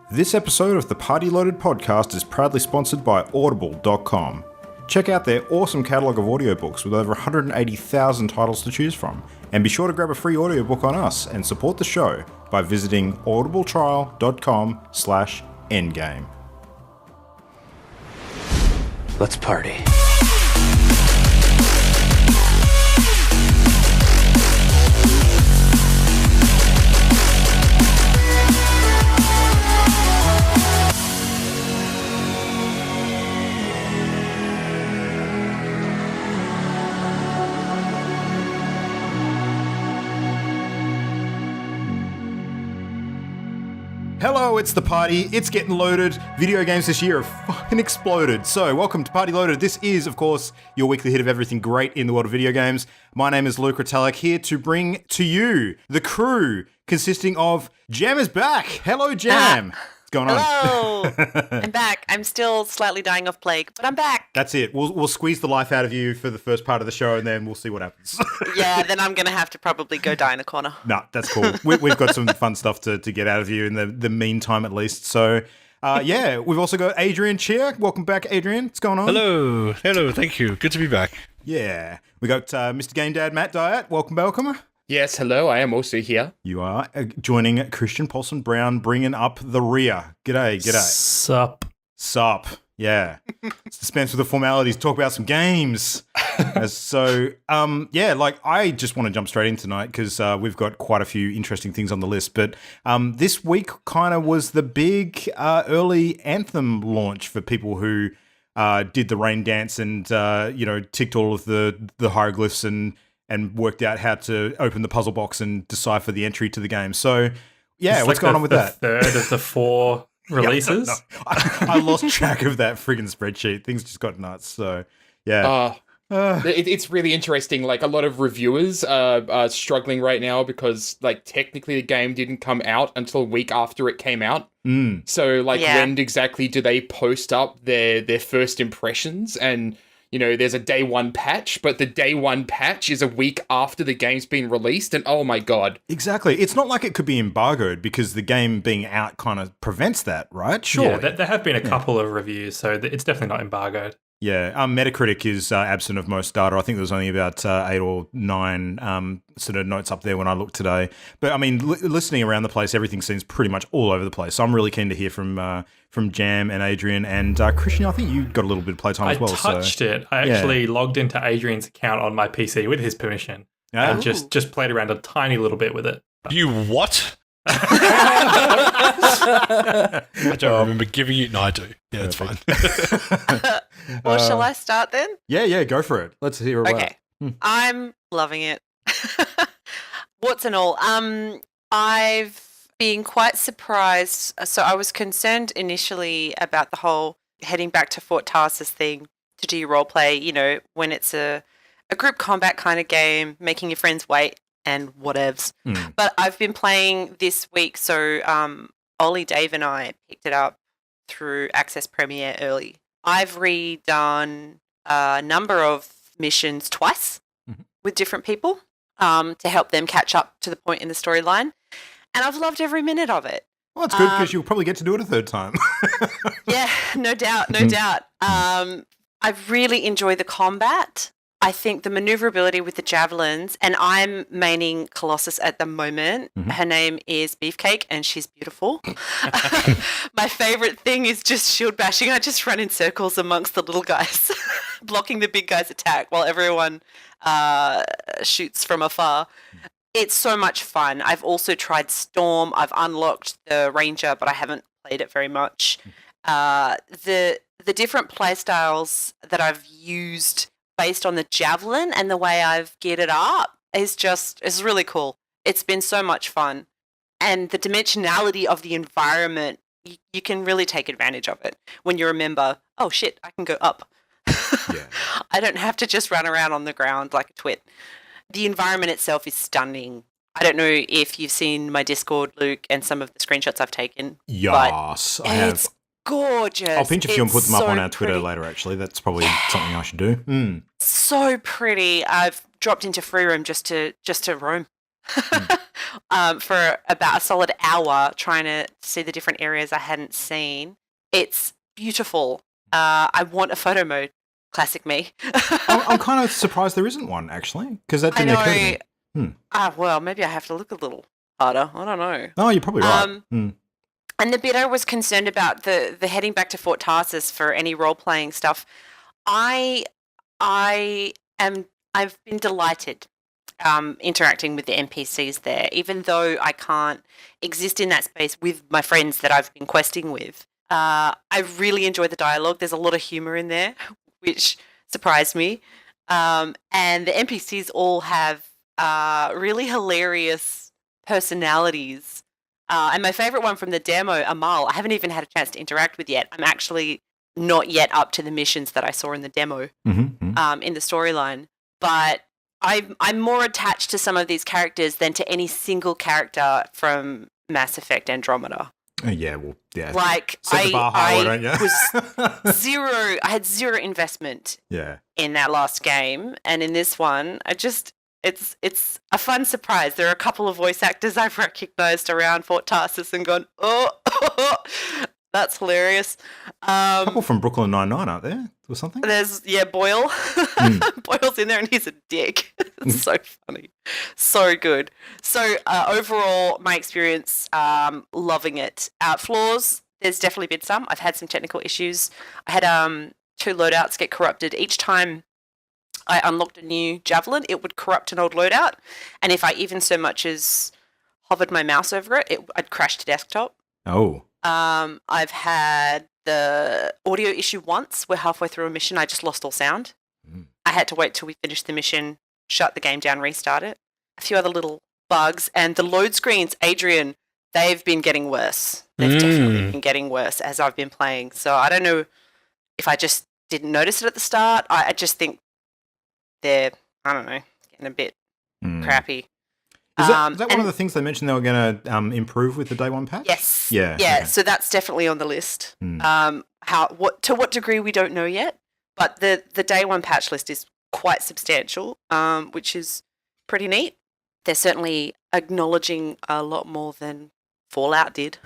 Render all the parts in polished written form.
This episode of the Party Loaded podcast is proudly sponsored by Audible.com. Check out their awesome catalogue of audiobooks with over 180,000 titles to choose from. And be sure to grab a free audiobook on us and support the show by visiting audibletrial.com/endgame. Let's party. Hello, it's the party. It's getting loaded. Video games this year have fucking exploded. So, welcome to Party Loaded. This is, of course, your weekly hit of everything great in the world of video games. My name is Luke Rotellak, here to bring to you the crew consisting of Jam is back. Hello, Jam. What's going on? Hello. I'm back. I'm still slightly dying of plague, but I'm back. That's it. We'll squeeze the life out of you for the first part of the show, and then we'll see what happens. Yeah, then I'm going to have to probably go die in a corner. No, that's cool. We've got some fun stuff to get out of you in the meantime, at least. So, yeah, we've also got Adrian Cheer. Welcome back, Adrian. What's going on? Hello. Thank you. Good to be back. Yeah. We got Mr. Game Dad, Matt Diet. Welcome. Yes, hello, I am also here. You are joining Christian Paulson Brown, bringing up the rear. G'day. Sup. Yeah. Let's dispense with the formalities, talk about some games. I just want to jump straight in tonight because we've got quite a few interesting things on the list. But this week kind of was the big early Anthem launch for people who did the rain dance and, ticked all of the hieroglyphs and worked out how to open the puzzle box and decipher the entry to the game. So, yeah, what's going on with that? Third of the four releases? No. I lost track of that friggin' spreadsheet. Things just got nuts. So, yeah. It's really interesting. Like, a lot of reviewers are struggling right now because, like, technically the game didn't come out until a week after it came out. So, like, when exactly do they post up their first impressions? And there's a day one patch, but the day one patch is a week after the game's been released, and oh my god. Exactly. It's not like it could be embargoed because the game being out kind of prevents that, right? Sure. Yeah, there have been a couple of reviews, so it's definitely not embargoed. Yeah, Metacritic is absent of most data. I think there was only about 8 or 9 sort of notes up there when I looked today. But I mean, listening around the place, everything seems pretty much all over the place. So I'm really keen to hear from Jam and Adrian and Christian. I think you got a little bit of playtime as well. I touched it. I actually logged into Adrian's account on my PC with his permission and just played around a tiny little bit with it. You what? I don't remember giving you. No, I do. Yeah, it's fine. Well, shall I start then? Yeah, go for it. Let's hear about it. Okay. I'm loving it. Warts and all. I've been quite surprised. So I was concerned initially about the whole heading back to Fort Tarsus thing to do your role play, when it's a group combat kind of game, making your friends wait and whatevs. But I've been playing this week, so Ollie, Dave and I picked it up through Access Premiere early. I've redone a number of missions twice with different people to help them catch up to the point in the storyline, and I've loved every minute of it. Well, that's good because you'll probably get to do it a third time. Yeah, no doubt. I really enjoy the combat. I think the maneuverability with the javelins, and I'm maining Colossus at the moment. Her name is Beefcake, and she's beautiful. My favorite thing is just shield bashing. I just run in circles amongst the little guys, blocking the big guy's attack while everyone shoots from afar. It's so much fun. I've also tried Storm. I've unlocked the Ranger, but I haven't played it very much. The different playstyles that I've used based on the javelin and the way I've geared it up is really cool. It's been so much fun. And the dimensionality of the environment, you can really take advantage of it when you remember, oh shit, I can go up. Yeah. I don't have to just run around on the ground like a twit. The environment itself is stunning. I don't know if you've seen my Discord, Luke, and some of the screenshots I've taken. Yes, I have. It's gorgeous. I'll pinch a few and put them up on our Twitter pretty. later, actually. That's probably something I should do. So pretty. I've dropped into free roam just to roam. for about a solid hour trying to see the different areas I hadn't seen. It's beautiful. I want a photo mode. Classic me. I'm kind of surprised there isn't one, actually, because that didn't occur to me. Well, maybe I have to look a little harder. I don't know. Oh, you're probably right. And the bit I was concerned about, the heading back to Fort Tarsus for any role-playing stuff, I've been delighted interacting with the NPCs there, even though I can't exist in that space with my friends that I've been questing with. I really enjoy the dialogue. There's a lot of humor in there, which surprised me. And the NPCs all have really hilarious personalities. And my favorite one from the demo, Amal, I haven't even had a chance to interact with yet. I'm actually not yet up to the missions that I saw in the demo in the storyline. But I'm more attached to some of these characters than to any single character from Mass Effect Andromeda. Yeah. Like I had zero investment in that last game, and in this one, it's a fun surprise. There are a couple of voice actors I've recognized around Fort Tarsus and gone, that's hilarious. A couple from Brooklyn Nine-Nine, aren't there? Or something? There's, Boyle. Boyle's in there and he's a dick. It's so funny. So good. So overall, my experience, loving it. Flaws, there's definitely been some. I've had some technical issues. I had 2 loadouts get corrupted. Each time I unlocked a new javelin, it would corrupt an old loadout. And if I even so much as hovered my mouse over it, I'd crash to desktop. Oh. I've had the audio issue once where halfway through a mission I just lost all sound. I had to wait till we finished the mission, shut the game down, restart it. A few other little bugs. And the load screens, Adrian, they've been getting worse. They've definitely been getting worse as I've been playing. So I don't know if I just didn't notice it at the start. I just think they're, I don't know, getting a bit crappy. Is that one of the things they mentioned they were going to improve with the day one patch? Yes. Yeah. Okay. So that's definitely on the list. To what degree we don't know yet, but the day one patch list is quite substantial, which is pretty neat. They're certainly acknowledging a lot more than Fallout did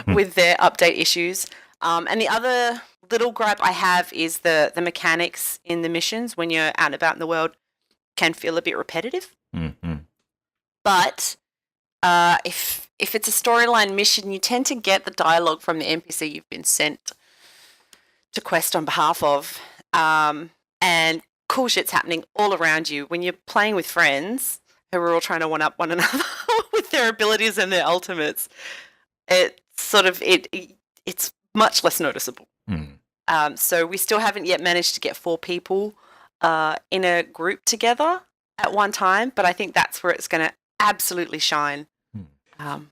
with their update issues. And the other little gripe I have is the mechanics in the missions when you're out and about in the world can feel a bit repetitive. But if it's a storyline mission, you tend to get the dialogue from the NPC you've been sent to quest on behalf of, and cool shit's happening all around you. When you're playing with friends who are all trying to one-up one another with their abilities and their ultimates, it's much less noticeable. So we still haven't yet managed to get 4 people in a group together at one time, but I think that's where it's going to absolutely shine.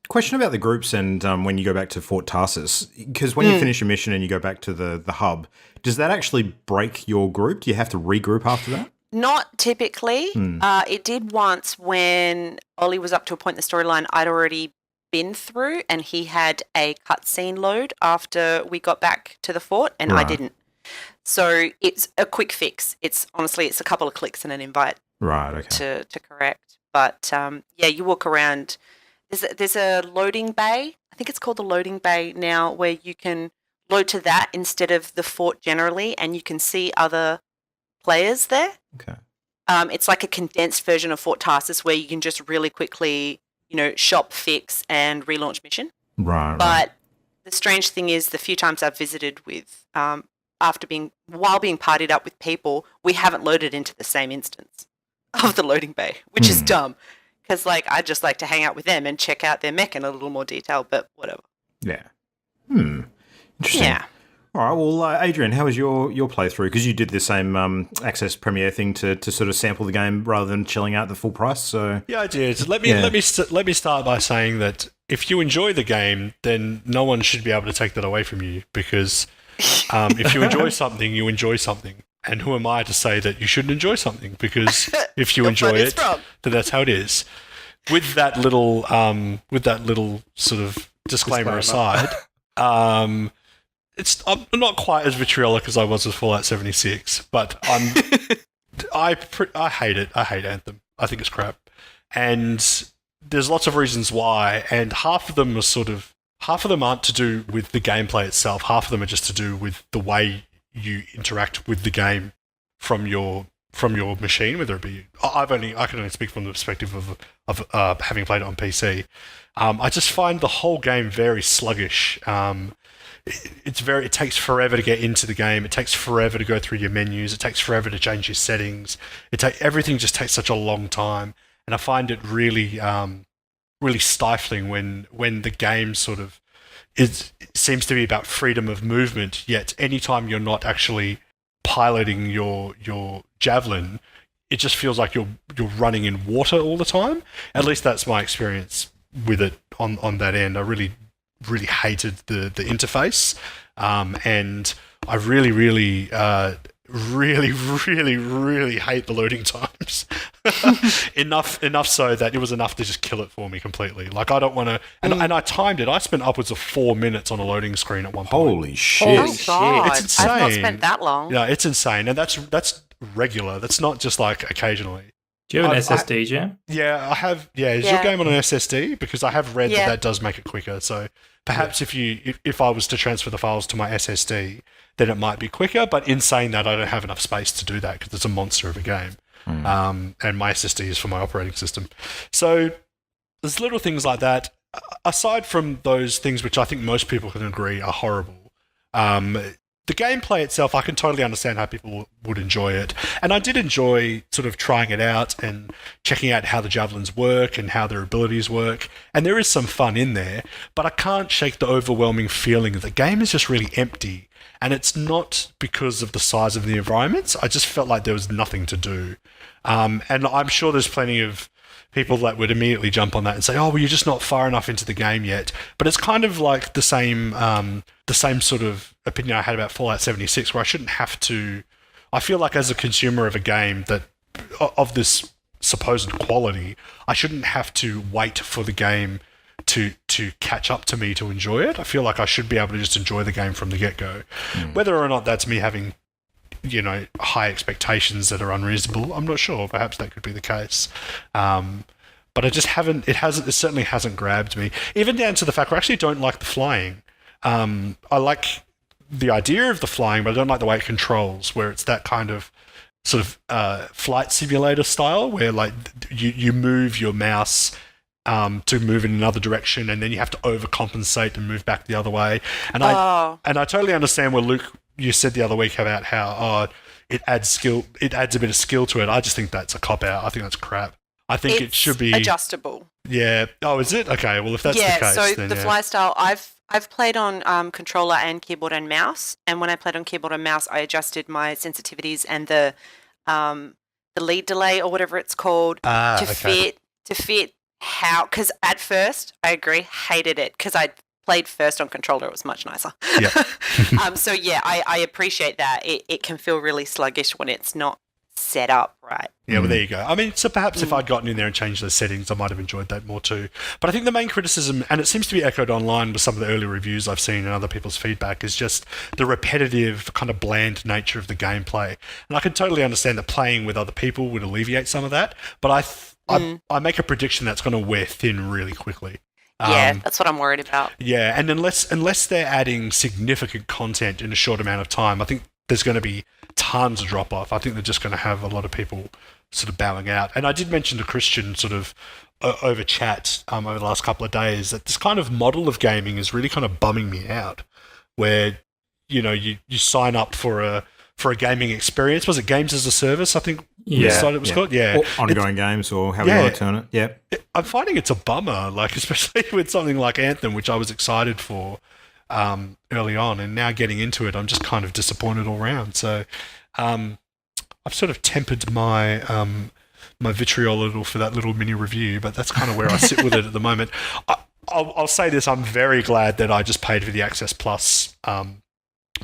Question about the groups and when you go back to Fort Tarsus, because when you finish a mission and you go back to the hub, does that actually break your group? Do you have to regroup after that? Not typically. It did once when Ollie was up to a point in the storyline I'd already been through, and he had a cutscene load after we got back to the fort, and I didn't. So it's a quick fix. It's a couple of clicks and an invite. Right. Okay. To correct, but you walk around. There's a loading bay. I think it's called the loading bay now, where you can load to that instead of the fort generally, and you can see other players there. Okay. It's like a condensed version of Fort Tarsus where you can just really quickly, shop, fix, and relaunch mission. Right. But the strange thing is, the few times I've visited with, while being partied up with people, we haven't loaded into the same instance of the loading bay, which is dumb. Because, I just like to hang out with them and check out their mech in a little more detail, but whatever. Yeah. Interesting. Yeah. All right. Well, Adrian, how was your playthrough? Because you did the same Access Premiere thing to sort of sample the game rather than chilling out the full price. So yeah, I did. Let me start by saying that if you enjoy the game, then no one should be able to take that away from you. Because if you enjoy something, you enjoy something. And who am I to say that you shouldn't enjoy something? Because if you enjoy it, then that's how it is. With that little sort of disclaimer aside, I'm not quite as vitriolic as I was with Fallout 76, but I hate it. I hate Anthem. I think it's crap. And there's lots of reasons why, and half of them aren't to do with the gameplay itself. Half of them are just to do with the way you interact with the game from your machine, whether it be I can only speak from the perspective of having played it on PC. I just find the whole game very sluggish. It takes forever to get into the game. It takes forever to go through your menus. It takes forever to change your settings. Everything just takes such a long time, and I find it really really stifling when the game sort of it seems to be about freedom of movement. Yet anytime you're not actually piloting your javelin, it just feels like you're running in water all the time. At least that's my experience with it on that end. I really hated the interface, and I really hate the loading times. enough so that it was enough to just kill it for me completely. Like, I don't want to, and I timed it. I spent upwards of 4 minutes on a loading screen at one point. Holy shit! Oh God, it's insane. I've not spent that long. Yeah, it's insane, and that's regular. That's not just like occasionally. Do you have an SSD, Jam? Yeah, I have. Yeah, is your game on an SSD? Because I have read that does make it quicker. So perhaps if I was to transfer the files to my SSD, then it might be quicker. But in saying that, I don't have enough space to do that because it's a monster of a game. And my SSD is for my operating system. So there's little things like that. Aside from those things which I think most people can agree are horrible, the gameplay itself, I can totally understand how people would enjoy it. And I did enjoy sort of trying it out and checking out how the javelins work and how their abilities work. And there is some fun in there, but I can't shake the overwhelming feeling that the game is just really empty. And it's not because of the size of the environments. I just felt like there was nothing to do. And I'm sure there's plenty of people that would immediately jump on that and say, oh, well, you're just not far enough into the game yet. But it's kind of like the same sort of opinion I had about Fallout 76, where I shouldn't have to... I feel like as a consumer of a game that of this supposed quality, I shouldn't have to wait for the game to catch up to me to enjoy it. I feel like I should be able to just enjoy the game from the get-go. Whether or not that's me having, high expectations that are unreasonable, I'm not sure. Perhaps that could be the case. But I just haven't... It certainly hasn't grabbed me. Even down to the fact where I actually don't like the flying. I like the idea of the flying, but I don't like the way it controls, where it's that kind of sort of flight simulator style, where like you move your mouse to move in another direction, and then you have to overcompensate and move back the other way. And I totally understand what Luke, you said the other week about how it adds a bit of skill to it. I just think that's a cop out. I think that's crap. I think it should be adjustable. Yeah. Oh, is it? Okay. Well, if that's the case, so then the fly style, I've played on controller and keyboard and mouse, and when I played on keyboard and mouse, I adjusted my sensitivities and the lead delay or whatever it's called to fit how. Because at first, I agree, hated it because I played first on controller. It was much nicer. Yeah. So yeah, I appreciate that. It can feel really sluggish when it's not set up right. Yeah, well, there you go. I mean, so perhaps if I'd gotten in there and changed those settings, I might have enjoyed that more too. But I think the main criticism, and it seems to be echoed online with some of the early reviews I've seen and other people's feedback, is just the repetitive, kind of bland nature of the gameplay. And I can totally understand that playing with other people would alleviate some of that, but I make a prediction that's going to wear thin really quickly. Yeah, that's what I'm worried about. Yeah, and unless they're adding significant content in a short amount of time, I think there's going to be tons of drop off. I think they're just going to have a lot of people sort of bowing out. And I did mention to Christian sort of over chat over the last couple of days that this kind of model of gaming is really kind of bumming me out, where you sign up for a gaming experience. Was it games as a service? I think it was called. Yeah, or ongoing games, or how we want to turn it. Yeah, I'm finding it's a bummer, like especially with something like Anthem, which I was excited for early on, and now getting into it, I'm just kind of disappointed all around. So I've sort of tempered my my vitriol a little for that little mini review, but that's kind of where I sit with it at the moment. I'll say this: I'm very glad that I just paid for the Access Plus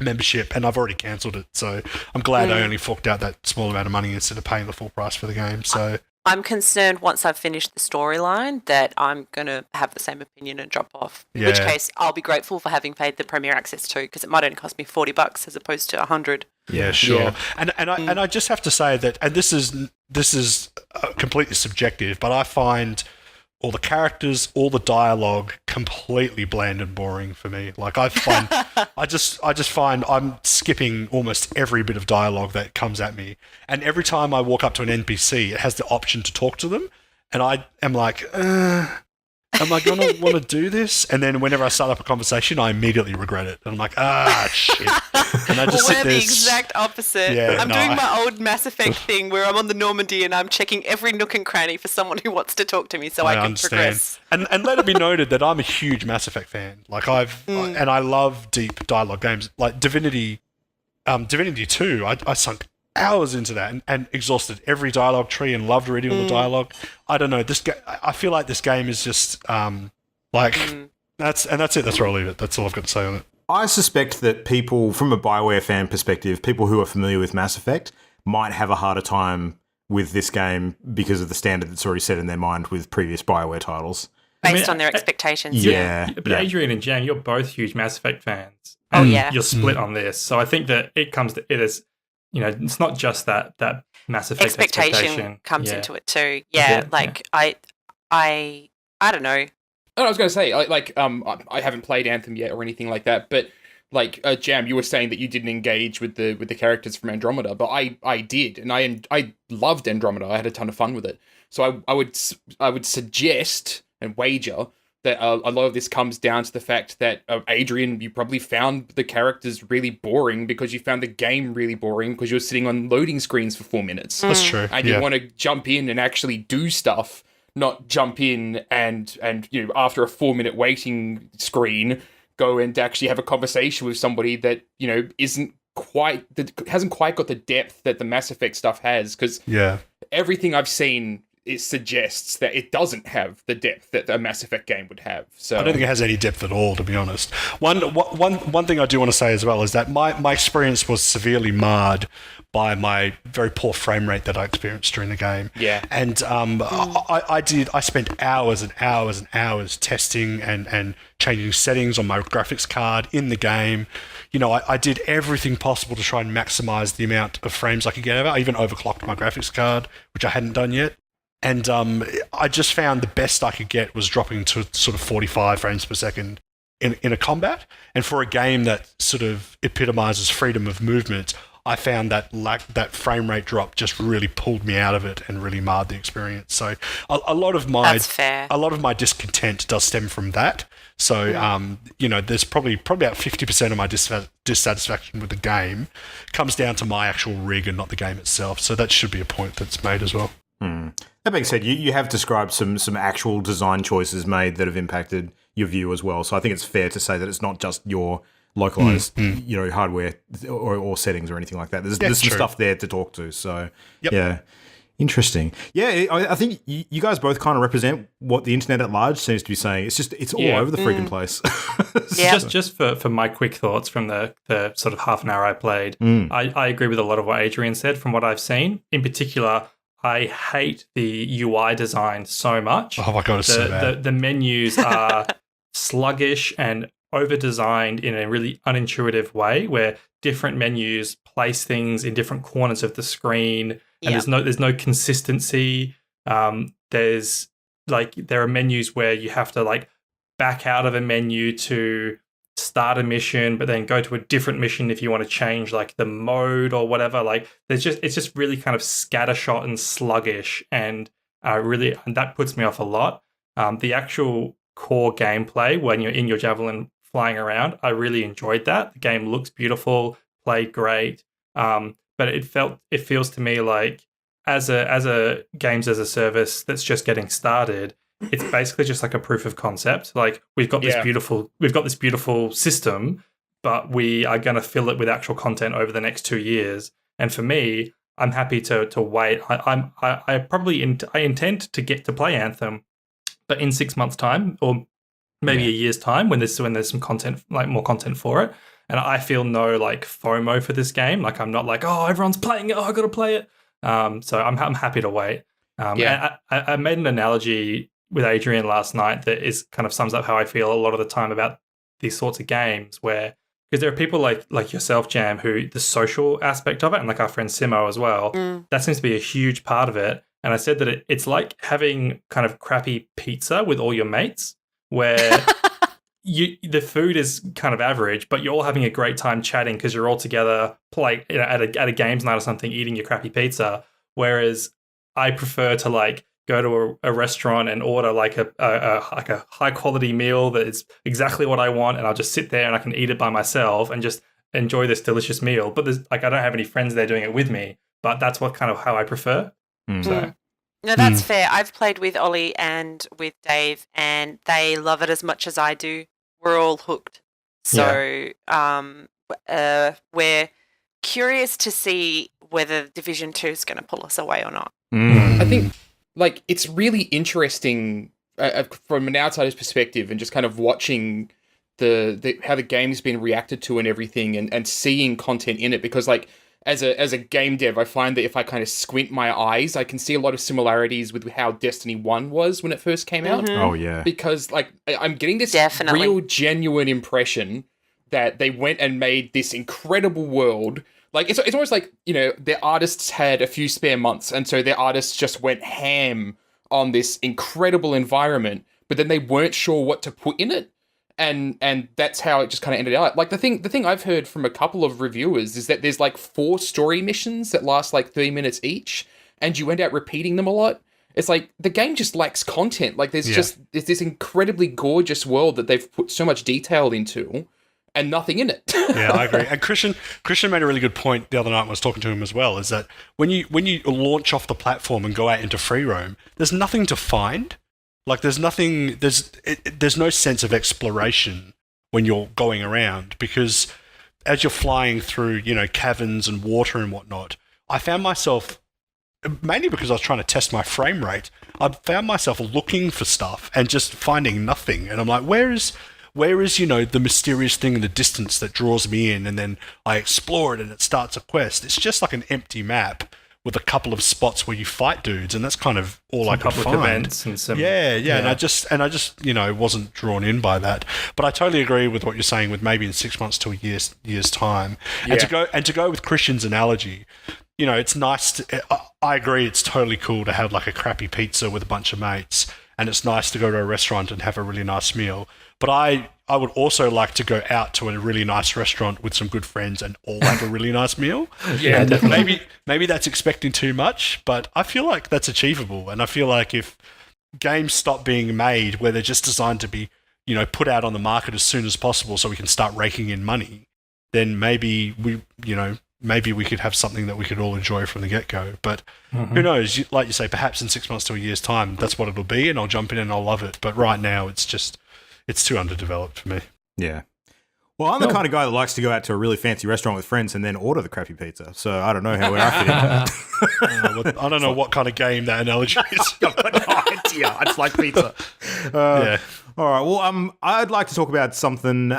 membership, and I've already cancelled it. So I'm glad I only forked out that small amount of money instead of paying the full price for the game. So I'm concerned once I've finished the storyline that I'm going to have the same opinion and drop off. In which case, I'll be grateful for having paid the Premier Access too, because it might only cost me $40 as opposed to $100. Yeah, sure. Yeah. And I just have to say that, and this is completely subjective, but I find all the characters, all the dialogue completely bland and boring for me. Like I just find I'm skipping almost every bit of dialogue that comes at me. And every time I walk up to an NPC, it has the option to talk to them. And I am like, am I going to want to do this? And then whenever I start up a conversation, I immediately regret it. And I'm like, shit. And I just We're the exact opposite. Yeah, I'm doing my old Mass Effect thing where I'm on the Normandy and I'm checking every nook and cranny for someone who wants to talk to me so I can progress. And let it be noted that I'm a huge Mass Effect fan. Like and I love deep dialogue games. Like Divinity 2, I sunk hours into that and exhausted every dialogue tree and loved reading all the dialogue. I don't know. I feel like this game is just that's it. That's where I'll leave it. That's all I've got to say on it. I suspect that people, from a BioWare fan perspective, people who are familiar with Mass Effect might have a harder time with this game because of the standard that's already set in their mind with previous BioWare titles. Based on their expectations. Yeah. But Adrian and Jan, you're both huge Mass Effect fans. Oh, yeah. You're split on this. So I think that it comes to it as, it's not just that Mass Effect expectation comes into it too. Yeah, I don't know. I was going to say, I haven't played Anthem yet or anything like that, but Jam, you were saying that you didn't engage with the characters from Andromeda, but I did, and I loved Andromeda. I had a ton of fun with it. So I would suggest and wager that a lot of this comes down to the fact that, Adrian, you probably found the characters really boring because you found the game really boring because you were sitting on loading screens for 4 minutes. That's true. And you want to jump in and actually do stuff, not jump in and after a 4-minute waiting screen, go and actually have a conversation with somebody that, hasn't quite got the depth that the Mass Effect stuff has. Because everything I've seen, it suggests that it doesn't have the depth that a Mass Effect game would have. So I don't think it has any depth at all, to be honest. One thing I do want to say as well is that my experience was severely marred by my very poor frame rate that I experienced during the game. Yeah. And I spent hours and hours and hours testing and changing settings on my graphics card in the game. I did everything possible to try and maximize the amount of frames I could get out of it. I even overclocked my graphics card, which I hadn't done yet. And I just found the best I could get was dropping to sort of 45 frames per second in a combat. And for a game that sort of epitomizes freedom of movement, I found that that frame rate drop just really pulled me out of it and really marred the experience. So a lot of my discontent does stem from that. So there's probably about 50% of my dissatisfaction with the game comes down to my actual rig and not the game itself. So that should be a point that's made as well. That being said, you have described some actual design choices made that have impacted your view as well. So I think it's fair to say that it's not just your localized, hardware or settings or anything like that. There's some stuff there to talk to. So yeah, interesting. Yeah, I think you guys both kind of represent what the internet at large seems to be saying. It's all over the freaking place. Just for my quick thoughts from the sort of half an hour I played, I agree with a lot of what Adrian said from what I've seen. In particular, I hate the UI design so much. Oh my god, it's so bad. The menus are sluggish and over-designed in a really unintuitive way, where different menus place things in different corners of the screen, and there's no consistency. There are menus where you have to back out of a menu to start a mission, but then go to a different mission if you want to change the mode or whatever. It's just really kind of scattershot and sluggish, and that puts me off a lot. The actual core gameplay when you're in your Javelin flying around, I really enjoyed that. The game looks beautiful, played great, but it feels to me like as a games as a service that's just getting started, it's basically just like a proof of concept. We've got this beautiful system, but we are going to fill it with actual content over the next 2 years. And for me, I'm happy to wait. I intend to get to play Anthem, but in 6 months' time, or maybe a year's time, when there's some content, more content for it. And I feel no FOMO for this game. I'm not everyone's playing it. Oh, I got to play it. So I'm happy to wait. I made an analogy with Adrian last night that is kind of sums up how I feel a lot of the time about these sorts of games, because there are people like yourself, Jam, who the social aspect of it, and our friend Simo as well, that seems to be a huge part of it. and I said that it's like having kind of crappy pizza with all your mates, where the food is kind of average, but you're all having a great time chatting because you're all together, at a games night or something, eating your crappy pizza. Whereas I prefer to like go to a restaurant and order like a high quality meal that is exactly what I want, and I'll just sit there and I can eat it by myself and just enjoy this delicious meal. But there's I don't have any friends there doing it with me, but that's how I prefer. So. No, that's fair. I've played with Ollie and with Dave, and they love it as much as I do. We're all hooked. So we're curious to see whether Division 2 is going to pull us away or not. I think like it's really interesting from an outsider's perspective, and just kind of watching the how the game's been reacted to and everything, and seeing content in it, because like as a game dev, I find that if I kind of squint my eyes, I can see a lot of similarities with how Destiny 1 was when it first came out. Oh, yeah. Because like I'm getting this Definitely. real genuine impression that they went and made this incredible world. Like it's almost like, you know, their artists had a few spare months, and so their artists just went ham on this incredible environment, but then they weren't sure what to put in it. And that's how it just kind of ended out. Like the thing I've heard from a couple of reviewers is that there's like 4 story missions that last like 30 minutes each, and you end up repeating them a lot. It's like the game just lacks content. Like there's this incredibly gorgeous world that they've put so much detail into, and nothing in it. Yeah, I agree. And Christian made a really good point the other night when I was talking to him as well, is that when you launch off the platform and go out into free roam, there's nothing to find. Like there's no sense of exploration when you're going around, because as you're flying through, you know, caverns and water and whatnot, I found myself, mainly because I was trying to test my frame rate, I found myself looking for stuff and just finding nothing. And I'm like, where is, you know, the mysterious thing in the distance that draws me in? And then I explore it and it starts a quest. It's just like an empty map with a couple of spots where you fight dudes, and that's kind of all I could find. Public events and some, yeah. And I just you know, wasn't drawn in by that. But I totally agree with what you're saying. With maybe in 6 months to a year's time, and to go with Christian's analogy, you know, it's nice. I agree. It's totally cool to have like a crappy pizza with a bunch of mates, and it's nice to go to a restaurant and have a really nice meal. But I would also like to go out to a really nice restaurant with some good friends and all have a really nice meal. Yeah, and definitely. Maybe that's expecting too much, but I feel like that's achievable. And I feel like if games stop being made where they're just designed to be, you know, put out on the market as soon as possible so we can start raking in money, then maybe we could have something that we could all enjoy from the get-go. But who knows? Like you say, perhaps in 6 months to a year's time, that's what it'll be, and I'll jump in and I'll love it. But right now, it's too underdeveloped for me. Yeah. Well, I'm the kind of guy that likes to go out to a really fancy restaurant with friends and then order the crappy pizza. So I don't know where I fit in. I don't know what kind of game that analogy is. I've got no idea. I just like pizza. Yeah. All right. Well, I'd like to talk about something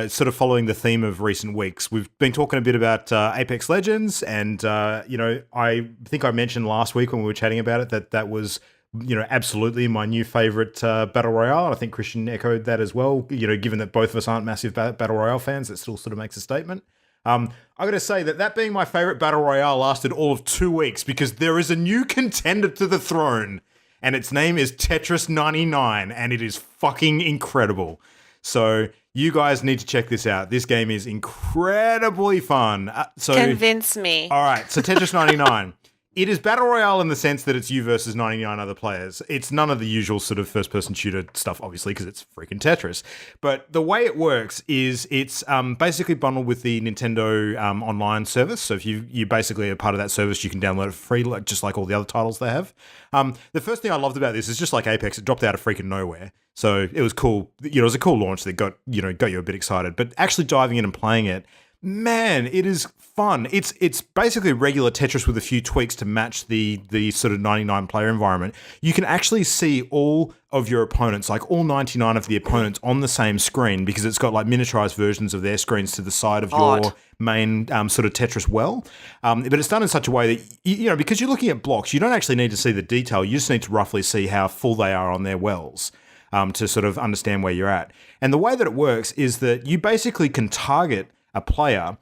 sort of following the theme of recent weeks. We've been talking a bit about Apex Legends, and you know, I think I mentioned last week when we were chatting about it that was, you know, absolutely my new favorite battle royale. I think Christian echoed that as well. You know, given that both of us aren't massive battle royale fans, that still sort of makes a statement. I got to say that being my favorite battle royale lasted all of 2 weeks, because there is a new contender to the throne, and its name is Tetris 99, and it is fucking incredible. So you guys need to check this out. This game is incredibly fun. Convince me. All right, so Tetris 99. It is battle royale in the sense that it's you versus 99 other players. It's none of the usual sort of first-person shooter stuff, obviously, because it's freaking Tetris. But the way it works is it's basically bundled with the Nintendo online service. So if you basically are part of that service, you can download it for free, just like all the other titles they have. The first thing I loved about this is, just like Apex, it dropped out of freaking nowhere. So it was cool. You know, it was a cool launch that got you a bit excited. But actually diving in and playing it, man, it is fun. It's basically regular Tetris with a few tweaks to match the sort of 99 player environment. You can actually see all of your opponents, like all 99 of the opponents, on the same screen, because it's got like miniaturized versions of their screens to the side of your main sort of Tetris well. But it's done in such a way that, you know, because you're looking at blocks, you don't actually need to see the detail. You just need to roughly see how full they are on their wells. To sort of understand where you're at. And the way that it works is that you basically can target a player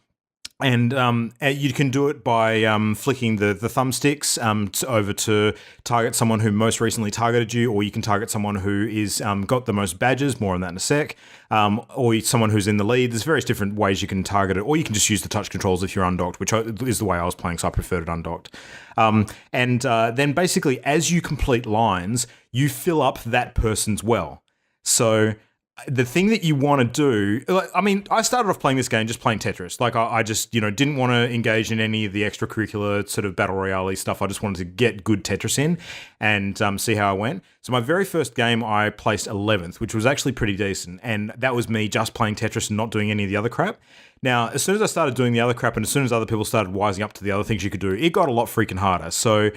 And you can do it by flicking the thumbsticks over to target someone who most recently targeted you, or you can target someone who is got the most badges, more on that in a sec, or someone who's in the lead. There's various different ways you can target it, or you can just use the touch controls if you're undocked, which is the way I was playing, so I preferred it undocked. And then basically, as you complete lines, you fill up that person's well. So the thing that you want to do, I mean, I started off playing this game just playing Tetris. Like, I just, didn't want to engage in any of the extracurricular sort of battle royale stuff. I just wanted to get good Tetris in and see how I went. So my very first game, I placed 11th, which was actually pretty decent. And that was me just playing Tetris and not doing any of the other crap. Now, as soon as I started doing the other crap and as soon as other people started wising up to the other things you could do, it got a lot freaking harder. So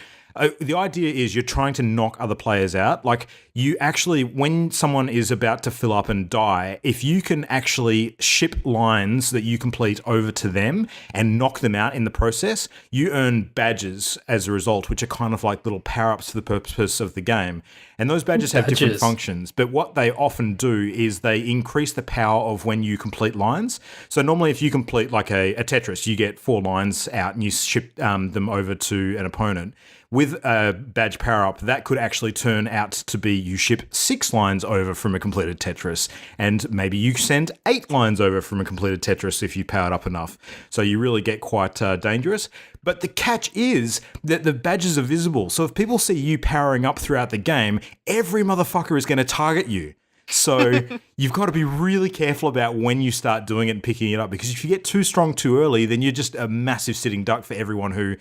the idea is you're trying to knock other players out. Like, you actually, when someone is about to fill up and die, if you can actually ship lines that you complete over to them and knock them out in the process, you earn badges as a result, which are kind of like little power-ups for the purpose of the game. And those badges have different functions, but what they often do is they increase the power of when you complete lines. So normally if you complete like a Tetris, you get 4 lines out and you ship them over to an opponent. With a badge power-up, that could actually turn out to be you ship 6 lines over from a completed Tetris, and maybe you send 8 lines over from a completed Tetris if you powered up enough. So you really get quite dangerous. But the catch is that the badges are visible. So if people see you powering up throughout the game, every motherfucker is going to target you. So you've got to be really careful about when you start doing it and picking it up, because if you get too strong too early, then you're just a massive sitting duck for everyone who,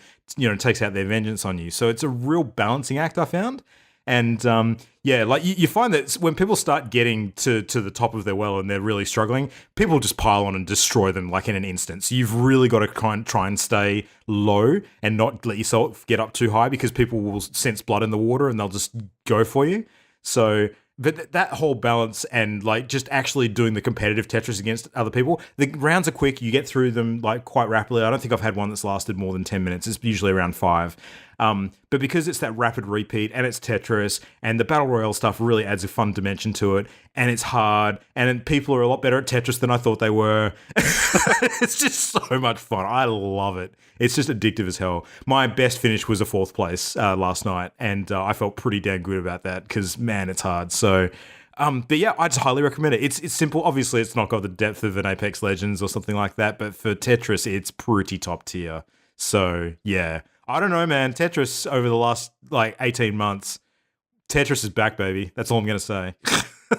takes out their vengeance on you. So it's a real balancing act, I found. And like you find that when people start getting to the top of their well and they're really struggling, people just pile on and destroy them like in an instant. So you've really got to try and stay low and not let yourself get up too high, because people will sense blood in the water and they'll just go for you. So, but that whole balance and like just actually doing the competitive Tetris against other people, the rounds are quick. You get through them like quite rapidly. I don't think I've had one that's lasted more than 10 minutes. It's usually around 5. But because it's that rapid repeat and it's Tetris and the Battle Royale stuff really adds a fun dimension to it, and it's hard, and people are a lot better at Tetris than I thought they were. It's just so much fun. I love it. It's just addictive as hell. My best finish was a 4th place last night, and I felt pretty damn good about that because, man, it's hard. So, but yeah, I just highly recommend it. It's simple. Obviously, it's not got the depth of an Apex Legends or something like that, but for Tetris, it's pretty top tier. So, yeah. I don't know, man. Tetris over the last, 18 months, Tetris is back, baby. That's all I'm going to say.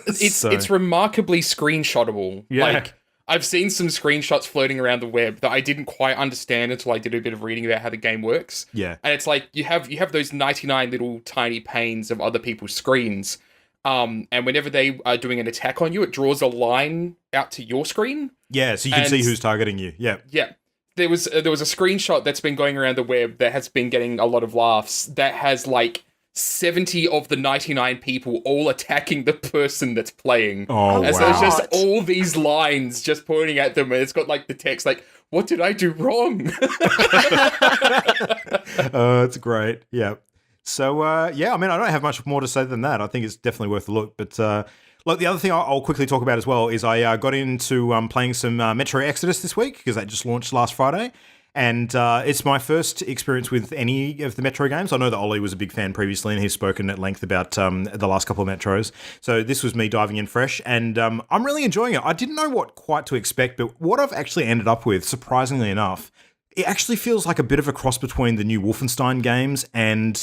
It's remarkably screenshotable. Yeah. Like, I've seen some screenshots floating around the web that I didn't quite understand until I did a bit of reading about how the game works. Yeah. And it's like, you have those 99 little tiny panes of other people's screens. And whenever they are doing an attack on you, it draws a line out to your screen. Yeah, so you can see who's targeting you. Yeah. Yeah. There was a screenshot that's been going around the web that has been getting a lot of laughs that has 70 of the 99 people all attacking the person that's playing. Oh, and wow. so it's just all these lines just pointing at them, and it's got the text what did I do wrong? It's great. Yeah. So, I don't have much more to say than that. I think it's definitely worth a look. But the other thing I'll quickly talk about as well is I got into playing some Metro Exodus this week, because that just launched last Friday. And it's my first experience with any of the Metro games. I know that Ollie was a big fan previously, and he's spoken at length about the last couple of Metros. So this was me diving in fresh, and I'm really enjoying it. I didn't know what quite to expect, but what I've actually ended up with, surprisingly enough, it actually feels like a bit of a cross between the new Wolfenstein games and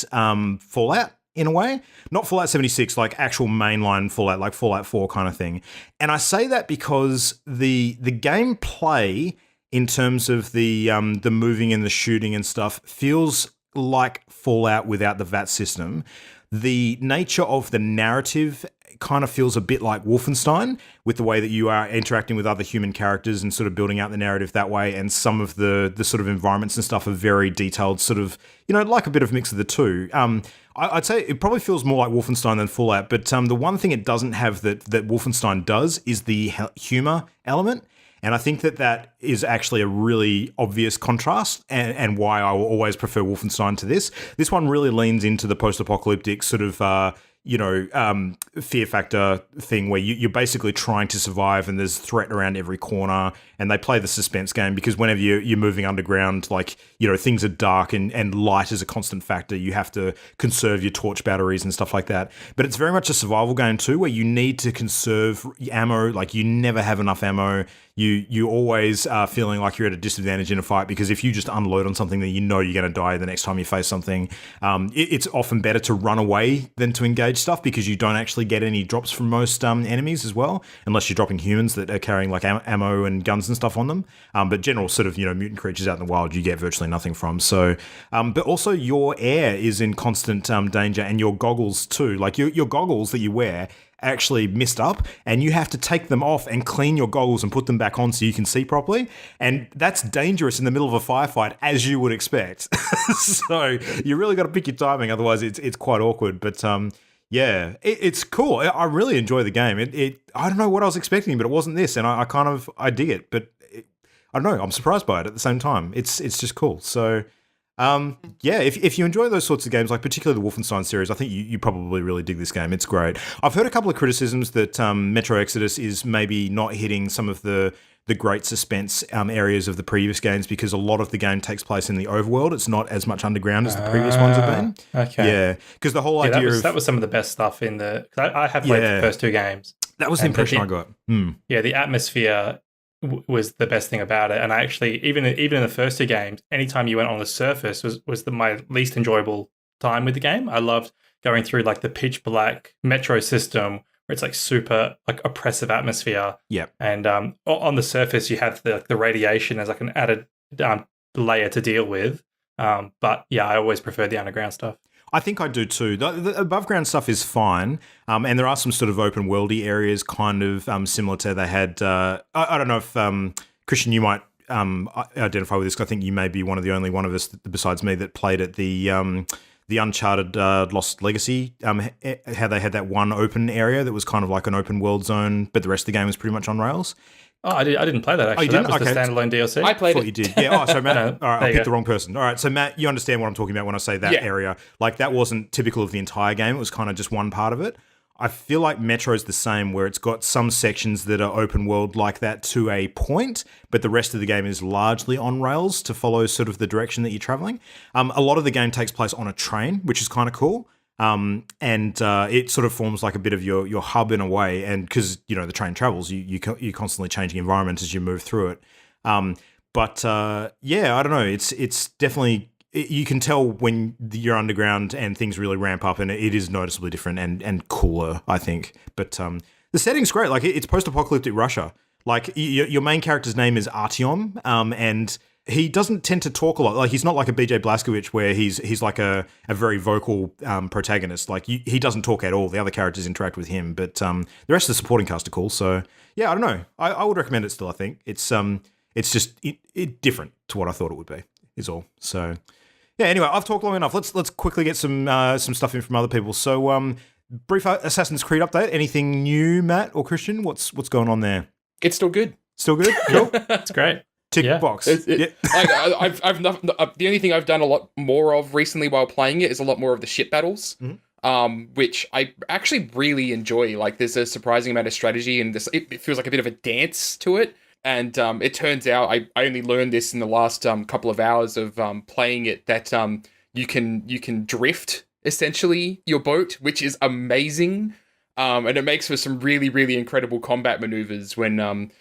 Fallout. In a way, not Fallout 76, like actual mainline Fallout, like Fallout 4 kind of thing. And I say that because the gameplay in terms of the moving and the shooting and stuff feels like Fallout without the VAT system. The nature of the narrative kind of feels a bit like Wolfenstein, with the way that you are interacting with other human characters and sort of building out the narrative that way. And some of the sort of environments and stuff are very detailed, sort of, like a bit of mix of the two. I'd say it probably feels more like Wolfenstein than Fallout, but the one thing it doesn't have that Wolfenstein does is the humor element. And I think that is actually a really obvious contrast, and why I will always prefer Wolfenstein to this. This one really leans into the post-apocalyptic sort of, fear factor thing where you're basically trying to survive and there's threat around every corner, and they play the suspense game because whenever you're moving underground, like, things are dark and light is a constant factor. You have to conserve your torch batteries and stuff like that. But it's very much a survival game too, where you need to conserve ammo. Like, you never have enough ammo. You always are feeling like you're at a disadvantage in a fight because if you just unload on something, then you're going to die the next time you face something. It's often better to run away than to engage stuff because you don't actually get any drops from most enemies as well, unless you're dropping humans that are carrying like ammo and guns and stuff on them. But general sort of, mutant creatures out in the wild, you get virtually nothing from. So, but also your air is in constant danger, and your goggles too. Like your goggles that you wear actually messed up, and you have to take them off and clean your goggles and put them back on so you can see properly. And that's dangerous in the middle of a firefight, as you would expect. So you really got to pick your timing, otherwise it's quite awkward. But it's cool. I really enjoy the game. I don't know what I was expecting, but it wasn't this, and I dig it. But I don't know. I'm surprised by it at the same time. It's just cool. So. If you enjoy those sorts of games, like particularly the Wolfenstein series, I think you probably really dig this game. It's great. I've heard a couple of criticisms that Metro Exodus is maybe not hitting some of the great suspense areas of the previous games because a lot of the game takes place in the overworld. It's not as much underground as the previous ones have been. Okay. Yeah, because the whole idea that was some of the best stuff in the... I have played the first two games. That was the impression I got. Yeah, the atmosphere was the best thing about it, and I actually even in the first two games, anytime you went on the surface was my least enjoyable time with the game. I loved going through like the pitch black metro system where it's like super like oppressive atmosphere. Yeah, and on the surface you have the radiation as like an added layer to deal with. But yeah, I always prefer the underground stuff. I think I do too. The above ground stuff is fine, and there are some sort of open worldy areas, kind of similar to they had. I don't know if Christian, you might identify with this. 'Cause I think you may be one of the only one of us besides me that played at the Uncharted Lost Legacy. How they had that one open area that was kind of like an open world zone, but the rest of the game was pretty much on rails. Oh, I didn't play that actually. That was the standalone DLC. I played it. You did. Yeah. Oh, so Matt, all right, I picked go. the wrong person. All right, so Matt, you understand what I'm talking about when I say that area. Like that wasn't typical of the entire game. It was kind of just one part of it. I feel like Metro's the same, where it's got some sections that are open world like that to a point, but the rest of the game is largely on rails to follow sort of the direction that you're traveling. A lot of the game takes place on a train, which is kind of cool. And it sort of forms like a bit of your hub in a way, and because the train travels, you're constantly changing environment as you move through it. But I don't know. It's definitely, you can tell when you're underground and things really ramp up, and it is noticeably different and cooler, I think. But the setting's great. Like it's post-apocalyptic Russia. Like your main character's name is Artyom, and he doesn't tend to talk a lot. Like he's not like a BJ Blazkowicz where he's like a very vocal protagonist. Like he doesn't talk at all. The other characters interact with him, but the rest of the supporting cast are cool. So yeah, I don't know. I would recommend it still. I think it's just different to what I thought it would be. Is all. So yeah. Anyway, I've talked long enough. Let's quickly get some stuff in from other people. So brief Assassin's Creed update. Anything new, Matt or Christian? What's going on there? It's still good. Still good. Cool. It's great. Tick box. I've not, the only thing I've done a lot more of recently while playing it is a lot more of the ship battles, which I actually really enjoy. Like, there's a surprising amount of strategy, and it feels like a bit of a dance to it. And it turns out I only learned this in the last couple of hours of playing it, that you can drift essentially your boat, which is amazing, and it makes for some really, really incredible combat maneuvers when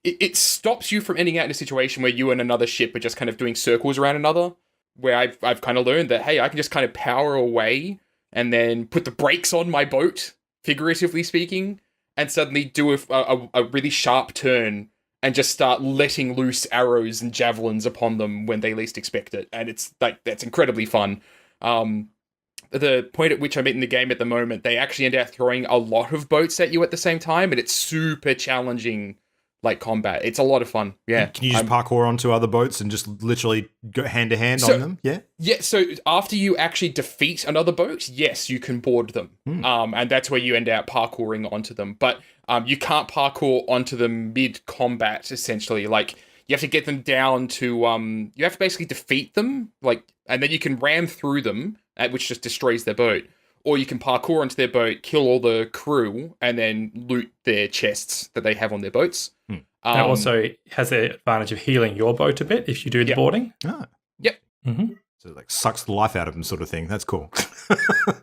it stops you from ending out in a situation where you and another ship are just kind of doing circles around another, where I've kind of learned that, hey, I can just kind of power away and then put the brakes on my boat, figuratively speaking, and suddenly do a really sharp turn and just start letting loose arrows and javelins upon them when they least expect it. And it's like, that's incredibly fun. The point at which I'm in the game at the moment, they actually end up throwing a lot of boats at you at the same time, and it's super challenging, like, combat. It's a lot of fun. Yeah. Can you just parkour onto other boats and just literally go hand to hand on them? Yeah. Yeah. So after you actually defeat another boat, yes, you can board them. And that's where you end up parkouring onto them. But you can't parkour onto them mid-combat, essentially. Like, you have to get them down to, you have to basically defeat them, like, and then you can ram through them, which just destroys their boat. or you can parkour onto their boat, kill all the crew, and then loot their chests that they have on their boats. And it also has the advantage of healing your boat a bit if you do the boarding. Ah. Yep. Mm-hmm. So it like sucks the life out of them, sort of thing. That's cool.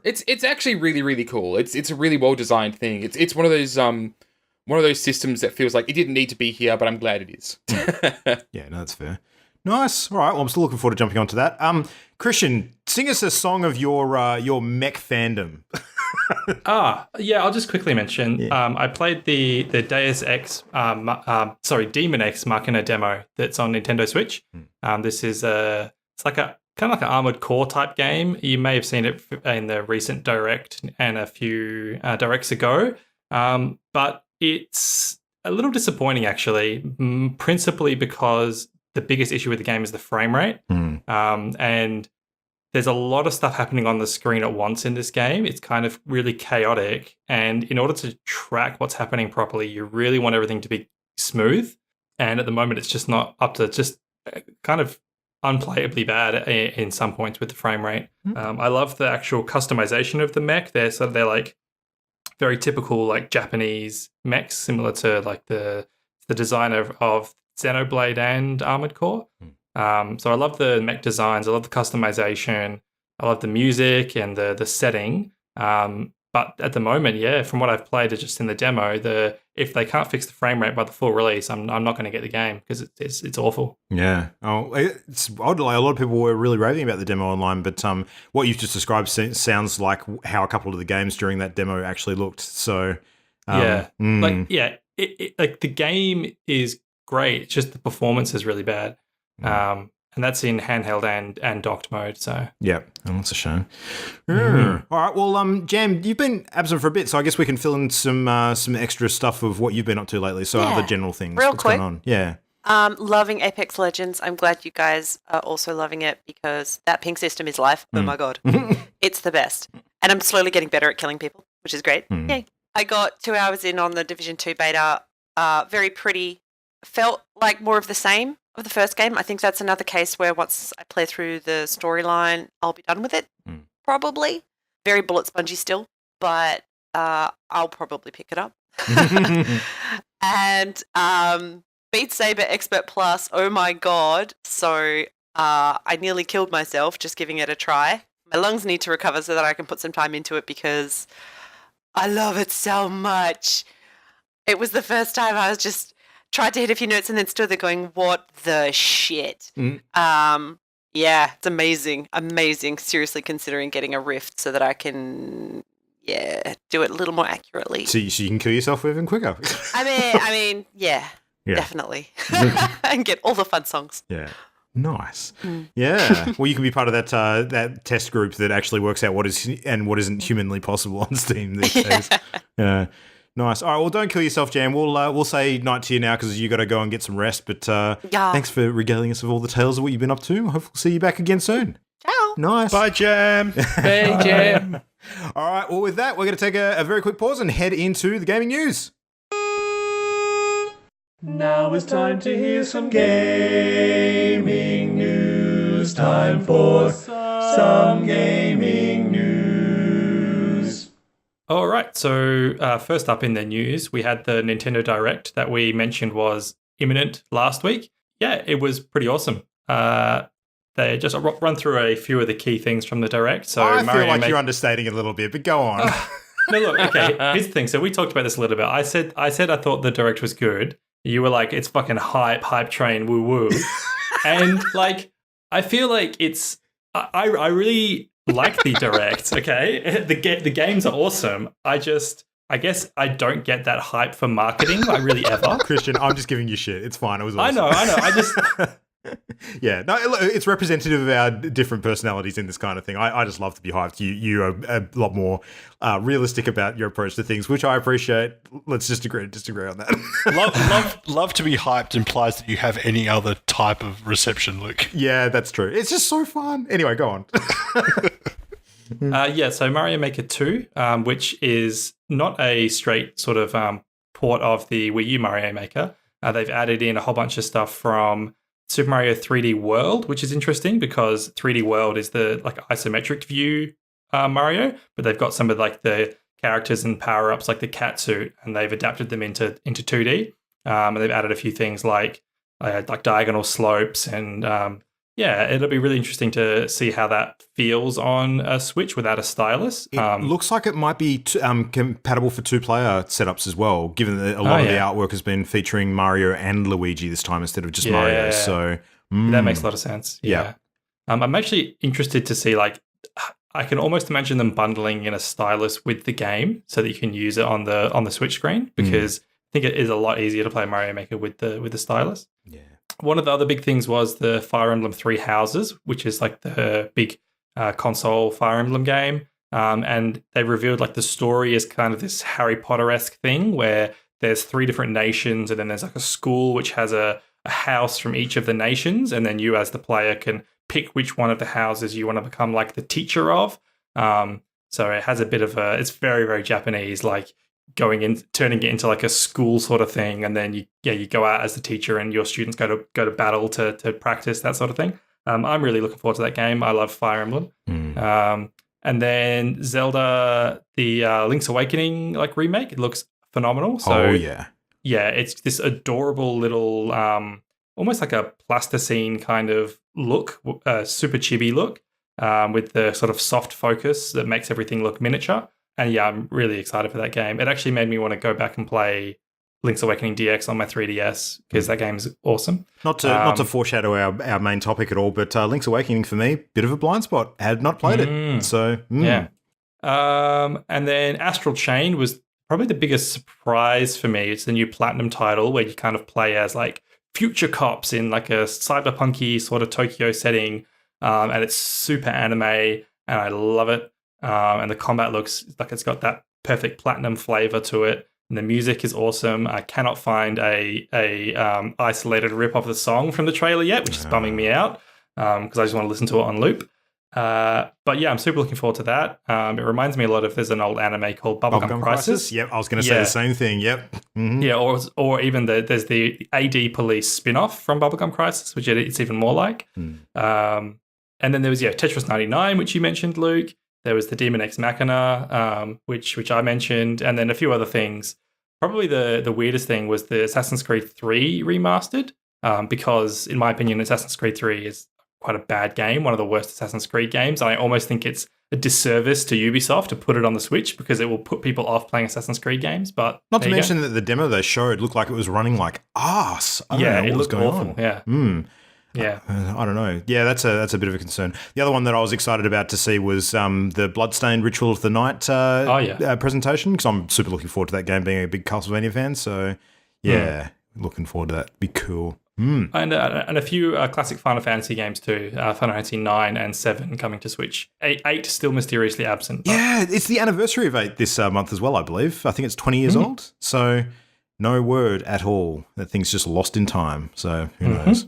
It's actually really, really cool. It's a really well designed thing. It's one of those systems that feels like it didn't need to be here, but I'm glad it is. Yeah, no, that's fair. Nice. All right. Well, I'm still looking forward to jumping onto that. Christian, sing us a song of your mech fandom. Yeah. I'll just quickly mention. I played the Deus Ex, Demon X Machina demo that's on Nintendo Switch. This is it's like a kind of like an Armored Core type game. You may have seen it in the recent Direct and a few Directs ago, but it's a little disappointing actually, principally because the biggest issue with the game is the frame rate. And there's a lot of stuff happening on the screen at once in this game. It's kind of really chaotic. And in order to track what's happening properly, you really want everything to be smooth. And at the moment, it's just not up to, just kind of unplayably bad in some points with the frame rate. I love the actual customization of the mech. They're like very typical like Japanese mechs, similar to like the design of Xenoblade and Armored Core. So I love the mech designs. I love the customization. I love the music and the setting. But at the moment, from what I've played just in the demo, if they can't fix the frame rate by the full release, I'm not going to get the game because it's awful. Yeah. Oh, it's odd. Like, a lot of people were really raving about the demo online, but what you've just described sounds like how a couple of the games during that demo actually looked. So like the game is great. It's just the performance is really bad. And that's in handheld and docked mode. So yeah, that's a shame. All right, well, Jam, you've been absent for a bit, so I guess we can fill in some extra stuff of what you've been up to lately. So other general things. Real What's quick. going on? Yeah. Loving Apex Legends. I'm glad you guys are also loving it because that ping system is life. Oh my god, it's the best. And I'm slowly getting better at killing people, which is great. Yay! I got 2 hours in on the Division 2 beta. Very pretty. Felt like more of the same of the first game. I think that's another case where once I play through the storyline, I'll be done with it. Probably. Very bullet spongy still, but I'll probably pick it up. And Beat Saber Expert Plus, oh my god. So I nearly killed myself just giving it a try. My lungs need to recover so that I can put some time into it because I love it so much. It was the first time I was just tried to hit a few notes and then stood there going, what the shit? Yeah, it's amazing. Amazing. Seriously considering getting a Rift so that I can, do it a little more accurately. So you can kill yourself even quicker. I mean, definitely. And get all the fun songs. Yeah. Nice. Yeah. Well, you can be part of that test group that actually works out what is and what isn't humanly possible on Steam these days. Yeah. Nice. All right. Well, don't kill yourself, Jam. We'll say night to you now because you got to go and get some rest. But thanks for regaling us with all the tales of what you've been up to. Hopefully, we'll see you back again soon. Ciao. Nice. Bye, Jam. Bye, Jam. All right. Well, with that, we're going to take a very quick pause and head into the gaming news. Now it's time to hear some gaming news. Time for some gaming news. All right, so first up in the news, we had the Nintendo Direct that we mentioned was imminent last week. Yeah, it was pretty awesome. They just run through a few of the key things from the Direct. So I feel like you're understating it a little bit, but go on. No, look, okay, here's the thing. So we talked about this a little bit. I said I thought the Direct was good. You were like, it's fucking hype train, woo woo. And like, I feel like it's, I really like the Direct, okay? The games are awesome. I guess I don't get that hype for marketing, like really ever. Christian, I'm just giving you shit. It's fine. It was awesome. I know. I just... Yeah, no, it's representative of our different personalities in this kind of thing. I just love to be hyped. You are a lot more realistic about your approach to things, which I appreciate. Let's just agree to disagree on that. love to be hyped implies that you have any other type of reception, Luke. Yeah, that's true. It's just so fun. Anyway, go on. So Mario Maker 2, which is not a straight sort of port of the Wii U Mario Maker. They've added in a whole bunch of stuff from Super Mario 3D World, which is interesting because 3D World is the like isometric view Mario, but they've got some of like the characters and power-ups like the cat suit, and they've adapted them into 2D. And they've added a few things like diagonal slopes, and it'll be really interesting to see how that feels on a Switch without a stylus. It looks like it might be compatible for 2-player setups as well, given that a lot of the artwork has been featuring Mario and Luigi this time instead of just Mario. So that makes a lot of sense. Yeah. I'm actually interested to see, like, I can almost imagine them bundling in a stylus with the game so that you can use it on the Switch screen, because I think it is a lot easier to play Mario Maker with the stylus. Yeah. One of the other big things was the Fire Emblem Three Houses, which is like the big console Fire Emblem game. And they revealed like the story is kind of this Harry Potter-esque thing where there's 3 different nations, and then there's like a school which has a house from each of the nations, and then you as the player can pick which one of the houses you want to become like the teacher of. So it has a bit of it's very, very Japanese, like turning it into like a school sort of thing, and then you go out as the teacher and your students go to battle to practice, that sort of thing. I'm really looking forward to that game. I love Fire Emblem. And then Zelda, the Link's Awakening like remake, it looks phenomenal. So it's this adorable little almost like a plasticine kind of look, super chibi look, with the sort of soft focus that makes everything look miniature. And I'm really excited for that game. It actually made me want to go back and play Link's Awakening DX on my 3DS, because that game is awesome. Not to foreshadow our main topic at all, but Link's Awakening for me, bit of a blind spot. Had not played it, so yeah. And then Astral Chain was probably the biggest surprise for me. It's the new Platinum title where you kind of play as like future cops in like a cyberpunky sort of Tokyo setting, and it's super anime, and I love it. And the combat looks like it's got that perfect platinum flavor to it, and the music is awesome. I cannot find a isolated rip of the song from the trailer yet, which is bumming me out, because I just want to listen to it on loop. But yeah, I'm super looking forward to that. It reminds me a lot of, there's an old anime called Bubblegum Crisis. Yep, I was going to say the same thing. Yep. Mm-hmm. Yeah, or even there's the AD Police spin-off from Bubblegum Crisis, which it's even more like. And then there was Tetris 99, which you mentioned, Luke. There was the Demon Ex Machina, which I mentioned, and then a few other things. Probably the weirdest thing was the Assassin's Creed 3 remastered, because in my opinion, Assassin's Creed 3 is quite a bad game, one of the worst Assassin's Creed games. I almost think it's a disservice to Ubisoft to put it on the Switch, because it will put people off playing Assassin's Creed games. But not to mention that the demo they showed looked like it was running like arse. It looked awful. Yeah. Yeah, I don't know. Yeah, that's a bit of a concern. The other one that I was excited about to see was the Bloodstained Ritual of the Night presentation, because I'm super looking forward to that game, being a big Castlevania fan. So looking forward to that. Be cool. And a few classic Final Fantasy games too. Final Fantasy 9 and 7 coming to Switch. 8 still mysteriously absent. Yeah, it's the anniversary of 8 this month as well, I believe. I think it's 20 years old. So no word at all. That thing's just lost in time. So who knows?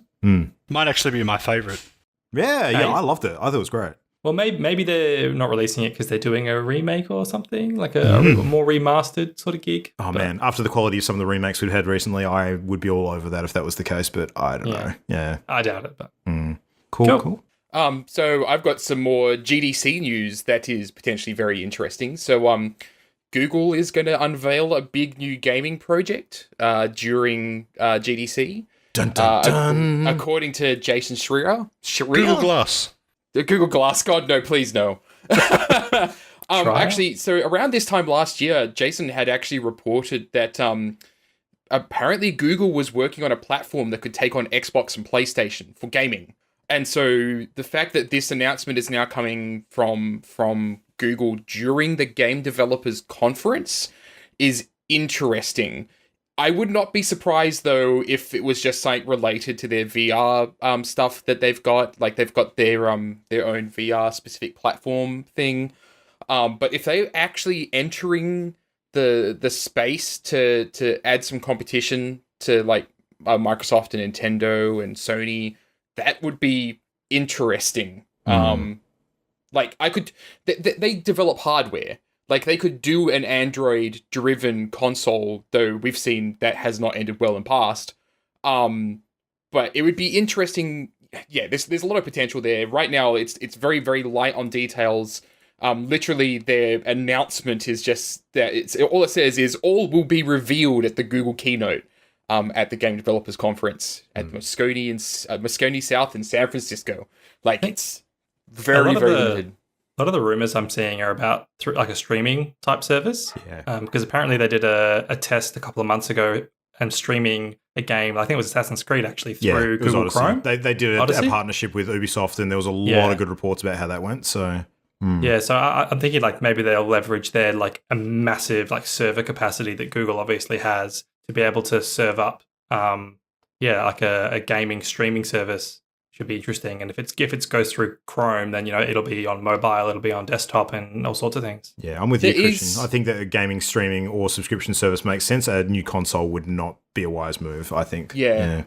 Might actually be my favourite. Yeah, I loved it. I thought it was great. Well, maybe they're not releasing it because they're doing a remake or something, like a more remastered sort of gig. Oh, man. After the quality of some of the remakes we've had recently, I would be all over that if that was the case, but I don't know. Yeah. I doubt it, but... Cool. So I've got some more GDC news that is potentially very interesting. So Google is going to unveil a big new gaming project during GDC. Dun, dun, dun. According to Jason Schreier. Google Glass. The Google Glass. God, no, please no. Actually, so around this time last year, Jason had actually reported that apparently Google was working on a platform that could take on Xbox and PlayStation for gaming. And so the fact that this announcement is now coming from Google during the Game Developers Conference is interesting. I would not be surprised, though, if it was just like related to their VR stuff that they've got. Like they've got their own VR specific platform thing. But if they're actually entering the space to add some competition to like Microsoft and Nintendo and Sony, that would be interesting. Like they develop hardware. Like, they could do an Android-driven console, though we've seen that has not ended well in past. But it would be interesting. Yeah, there's a lot of potential there. Right now, it's very, very light on details. Literally, their announcement is just that all it says is all will be revealed at the Google keynote at the Game Developers Conference at Moscone South in San Francisco. Like, it's very, very limited. A lot of the rumors I'm seeing are about like a streaming type service. Yeah. Because apparently they did a test a couple of months ago and streaming a game, I think it was Assassin's Creed actually, through Google Chrome. They did a partnership with Ubisoft, and there was a lot of good reports about how that went. So yeah, so I'm thinking like maybe they'll leverage their like a massive like server capacity that Google obviously has to be able to serve up like a gaming streaming service. Should be interesting. And if it goes through Chrome, then it'll be on mobile, it'll be on desktop, and all sorts of things. Yeah, I'm with you, Christian. I think that a gaming streaming or subscription service makes sense. A new console would not be a wise move, I think. Yeah.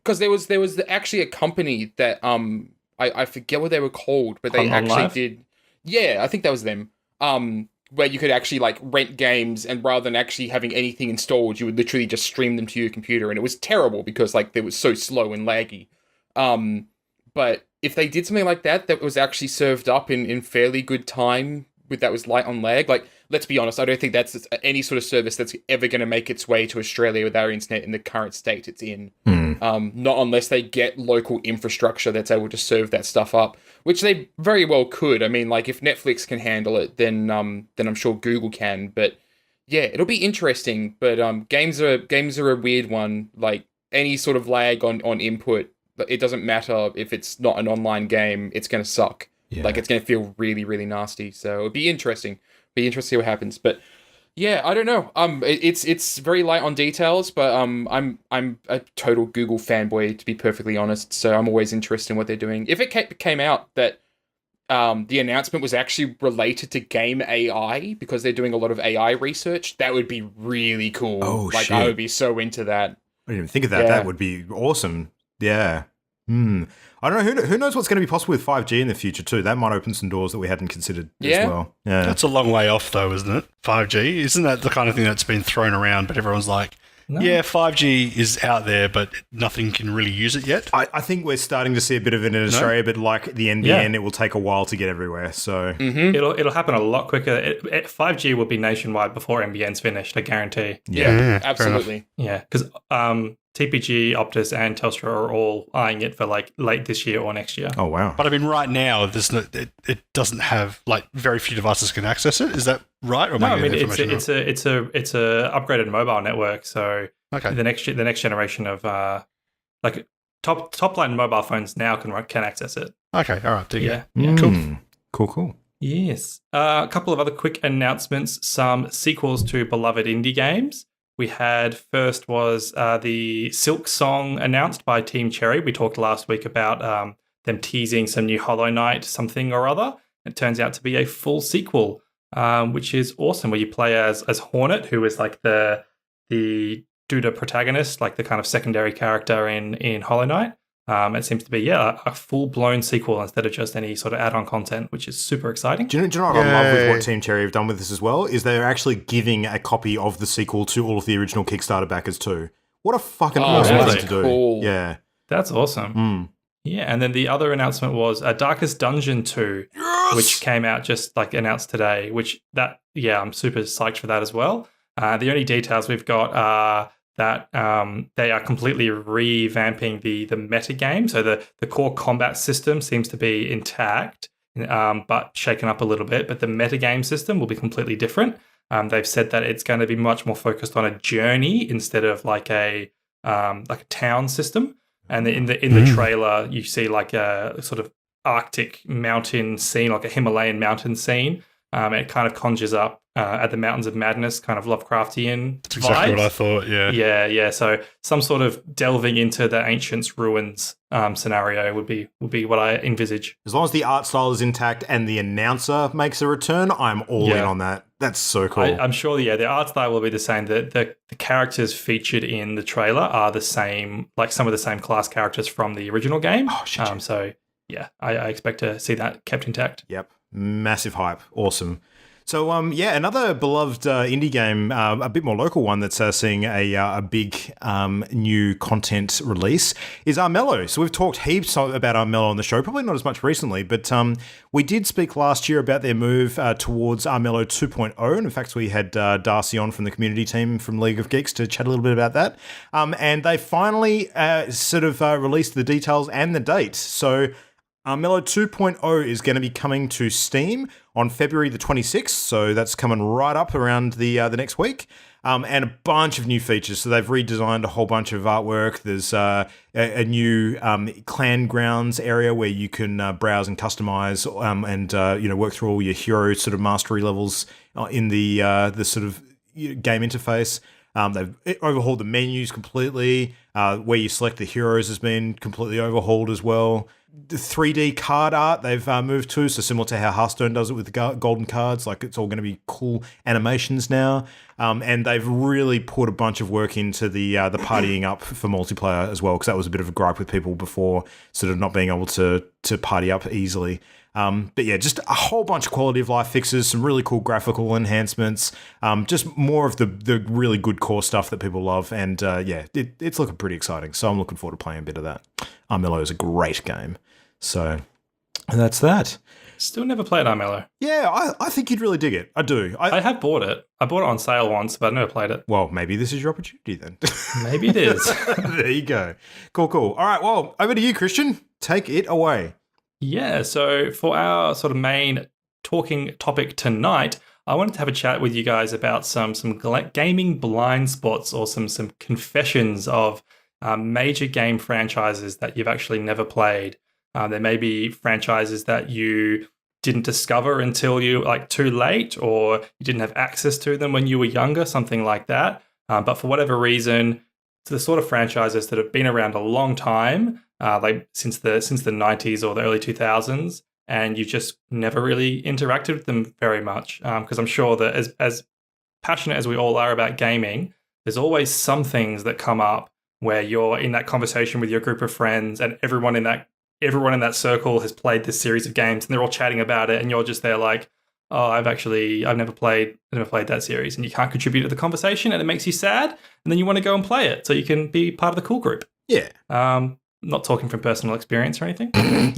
Because there was actually a company that I forget what they were called, but they actually did. Yeah, I think that was them. Where you could actually like rent games, and rather than actually having anything installed, you would literally just stream them to your computer, and it was terrible because like they were so slow and laggy. But if they did something like that was actually served up in fairly good time, that was light on lag, like, let's be honest, I don't think that's any sort of service that's ever going to make its way to Australia with our internet in the current state it's in. Not unless they get local infrastructure that's able to serve that stuff up, which they very well could. I mean, like, if Netflix can handle it, then I'm sure Google can. But yeah, it'll be interesting. But games are a weird one. Like, any sort of lag on input, it doesn't matter if it's not an online game, it's going to suck. Yeah. Like, it's going to feel really, really nasty. So it'll be interesting. To see what happens. But yeah, I don't know. It's very light on details, but I'm a total Google fanboy, to be perfectly honest. So I'm always interested in what they're doing. If it came out that the announcement was actually related to game AI, because they're doing a lot of AI research, that would be really cool. Oh, like, shit. I would be so into that. I didn't even think of that. Yeah. That would be awesome. Yeah. I don't know. Who knows what's going to be possible with 5G in the future too? That might open some doors that we hadn't considered as well. Yeah. That's a long way off though, isn't it? 5G. Isn't that the kind of thing that's been thrown around, but everyone's like, yeah, 5G is out there, but nothing can really use it yet? I think we're starting to see a bit of it in Australia, but like the NBN, it will take a while to get everywhere. So it'll happen a lot quicker. 5G will be nationwide before NBN's finished, I guarantee. Yeah, absolutely. Yeah, because TPG, Optus, and Telstra are all eyeing it for like late this year or next year. Oh wow! But I mean, right now, it doesn't have, like, very few devices can access it. Is that right? Or no, I mean it's a upgraded mobile network. So the next generation of like top line mobile phones now can access it. Okay, all right, yeah. Cool. Yes, a couple of other quick announcements. Some sequels to beloved indie games. We had first was the Silk Song announced by Team Cherry. We talked last week about them teasing some new Hollow Knight something or other. It turns out to be a full sequel, which is awesome, where you play as Hornet, who is like the Duda protagonist, like the kind of secondary character in Hollow Knight. It seems to be, a full-blown sequel instead of just any sort of add-on content, which is super exciting. Do you know what I love with what Team Cherry have done with this as well? Is they're actually giving a copy of the sequel to all of the original Kickstarter backers too. What a fucking awesome thing to do. Yeah. That's awesome. Yeah, and then the other announcement was Darkest Dungeon 2, which came out just like announced today, I'm super psyched for that as well. The only details we've got are that they are completely revamping the meta game. So the core combat system seems to be intact, but shaken up a little bit. But the meta game system will be completely different. They've said that it's going to be much more focused on a journey instead of like a town system. And in the trailer, you see like a sort of Arctic mountain scene, like a Himalayan mountain scene. It kind of conjures up at the Mountains of Madness, kind of Lovecraftian That's exactly vibes. What I thought, yeah. Yeah. So some sort of delving into the ancients' ruins scenario would be what I envisage. As long as the art style is intact and the announcer makes a return, I'm all in on that. That's so cool. I'm sure, the art style will be the same. The characters featured in the trailer are the same, like some of the same class characters from the original game. Oh, shit. So, I expect to see that kept intact. Yep. Massive hype. Awesome. So, another beloved indie game, a bit more local one that's seeing a big new content release is Armello. So we've talked heaps about Armello on the show, probably not as much recently, but we did speak last year about their move towards Armello 2.0. And in fact, we had Darcy on from the community team from League of Geeks to chat a little bit about that. And they finally released the details and the date. So Armello 2.0 is going to be coming to Steam on February the 26th, so that's coming right up around the next week, and a bunch of new features. So they've redesigned a whole bunch of artwork. There's a new clan grounds area where you can browse and customize and work through all your hero sort of mastery levels in the sort of game interface. They've overhauled the menus completely. Where you select the heroes has been completely overhauled as well. The 3D card art they've moved to, so similar to how Hearthstone does it with the golden cards, like it's all going to be cool animations now. And they've really put a bunch of work into the partying up for multiplayer as well, because that was a bit of a gripe with people before, sort of not being able to party up easily. But yeah, just a whole bunch of quality of life fixes, some really cool graphical enhancements, just more of the really good core stuff that people love. And it's looking pretty exciting. So I'm looking forward to playing a bit of that. Armello is a great game. So that's that. Still never played Armello. Yeah, I think you'd really dig it. I do. I have bought it. I bought it on sale once, but I never played it. Well, maybe this is your opportunity then. Maybe it is. There you go. Cool. All right, well, over to you, Christian. Take it away. Yeah, so for our sort of main talking topic tonight, I wanted to have a chat with you guys about some gaming blind spots or some confessions of major game franchises that you've actually never played. There may be franchises that you didn't discover until you too late, or you didn't have access to them when you were younger, something like that. But for whatever reason, the sort of franchises that have been around a long time, since the 90s or the early 2000s, and you've just never really interacted with them very much. Because I'm sure that as passionate as we all are about gaming, there's always some things that come up where you're in that conversation with your group of friends, and everyone in that circle has played this series of games, and they're all chatting about it, and you're just there like, oh, I've never played that series, and you can't contribute to the conversation, and it makes you sad, and then you want to go and play it so you can be part of the cool group. Yeah. Not talking from personal experience or anything. I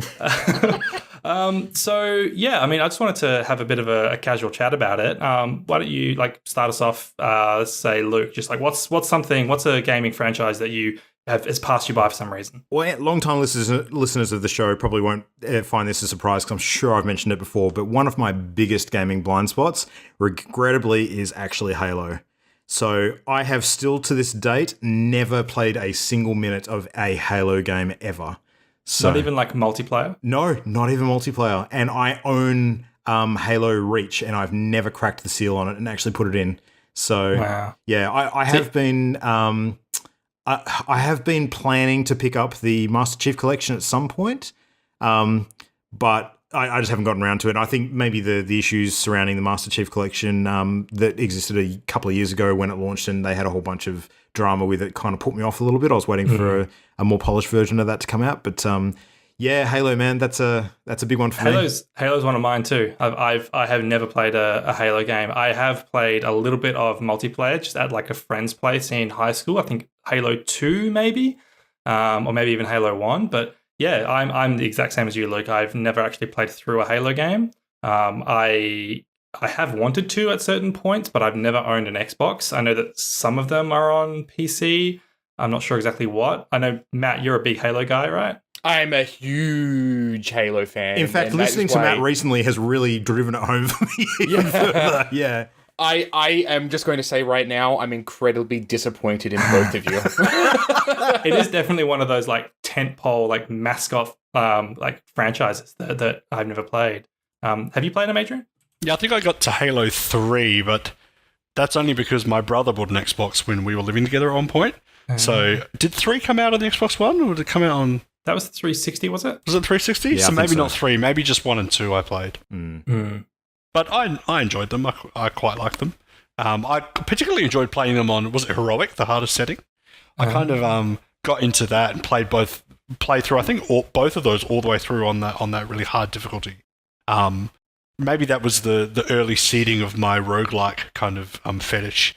just wanted to have a bit of a casual chat about it. Why don't you start us off? Let's say, Luke, just what's a gaming franchise that you has passed you by for some reason? Well, long-time listeners of the show probably won't find this a surprise, because I'm sure I've mentioned it before, but one of my biggest gaming blind spots, regrettably, is actually Halo. So I have still, to this date, never played a single minute of a Halo game ever. So, not even multiplayer? No, not even multiplayer. And I own Halo Reach, and I've never cracked the seal on it and actually put it in. So, wow. Yeah, I have been... I have been planning to pick up the Master Chief Collection at some point, but I just haven't gotten around to it. And I think maybe the issues surrounding the Master Chief Collection that existed a couple of years ago when it launched, and they had a whole bunch of drama with it, kind of put me off a little bit. I was waiting for a more polished version of that to come out. But yeah, Halo, man, that's a big one for me. Halo's one of mine too. I have never played a Halo game. I have played a little bit of multiplayer just at a friend's place in high school. I think Halo 2 maybe, or maybe even Halo 1. But yeah, I'm the exact same as you, Luke. I've never actually played through a Halo game. I have wanted to at certain points, but I've never owned an Xbox. I know that some of them are on PC. I'm not sure exactly what. I know, Matt, you're a big Halo guy, right? I'm a huge Halo fan. In fact, listening to Matt recently has really driven it home for me. Yeah. I am just going to say right now, I'm incredibly disappointed in both of you. It is definitely one of those tentpole mascot franchises that I've never played. Have you played them, Adrian? Yeah, I think I got to Halo 3, but that's only because my brother bought an Xbox when we were living together at one point. So did 3 come out on the Xbox One, or did it come out on... That was the 360, was it? Was it 360? Yeah, so maybe not 3, maybe just 1 and 2 I played. But I enjoyed them. I quite liked them. I particularly enjoyed playing them on, was it Heroic, the hardest setting? I kind of got into that and played through, I think both of those all the way through on that really hard difficulty. maybe that was the early seeding of my roguelike kind of fetish,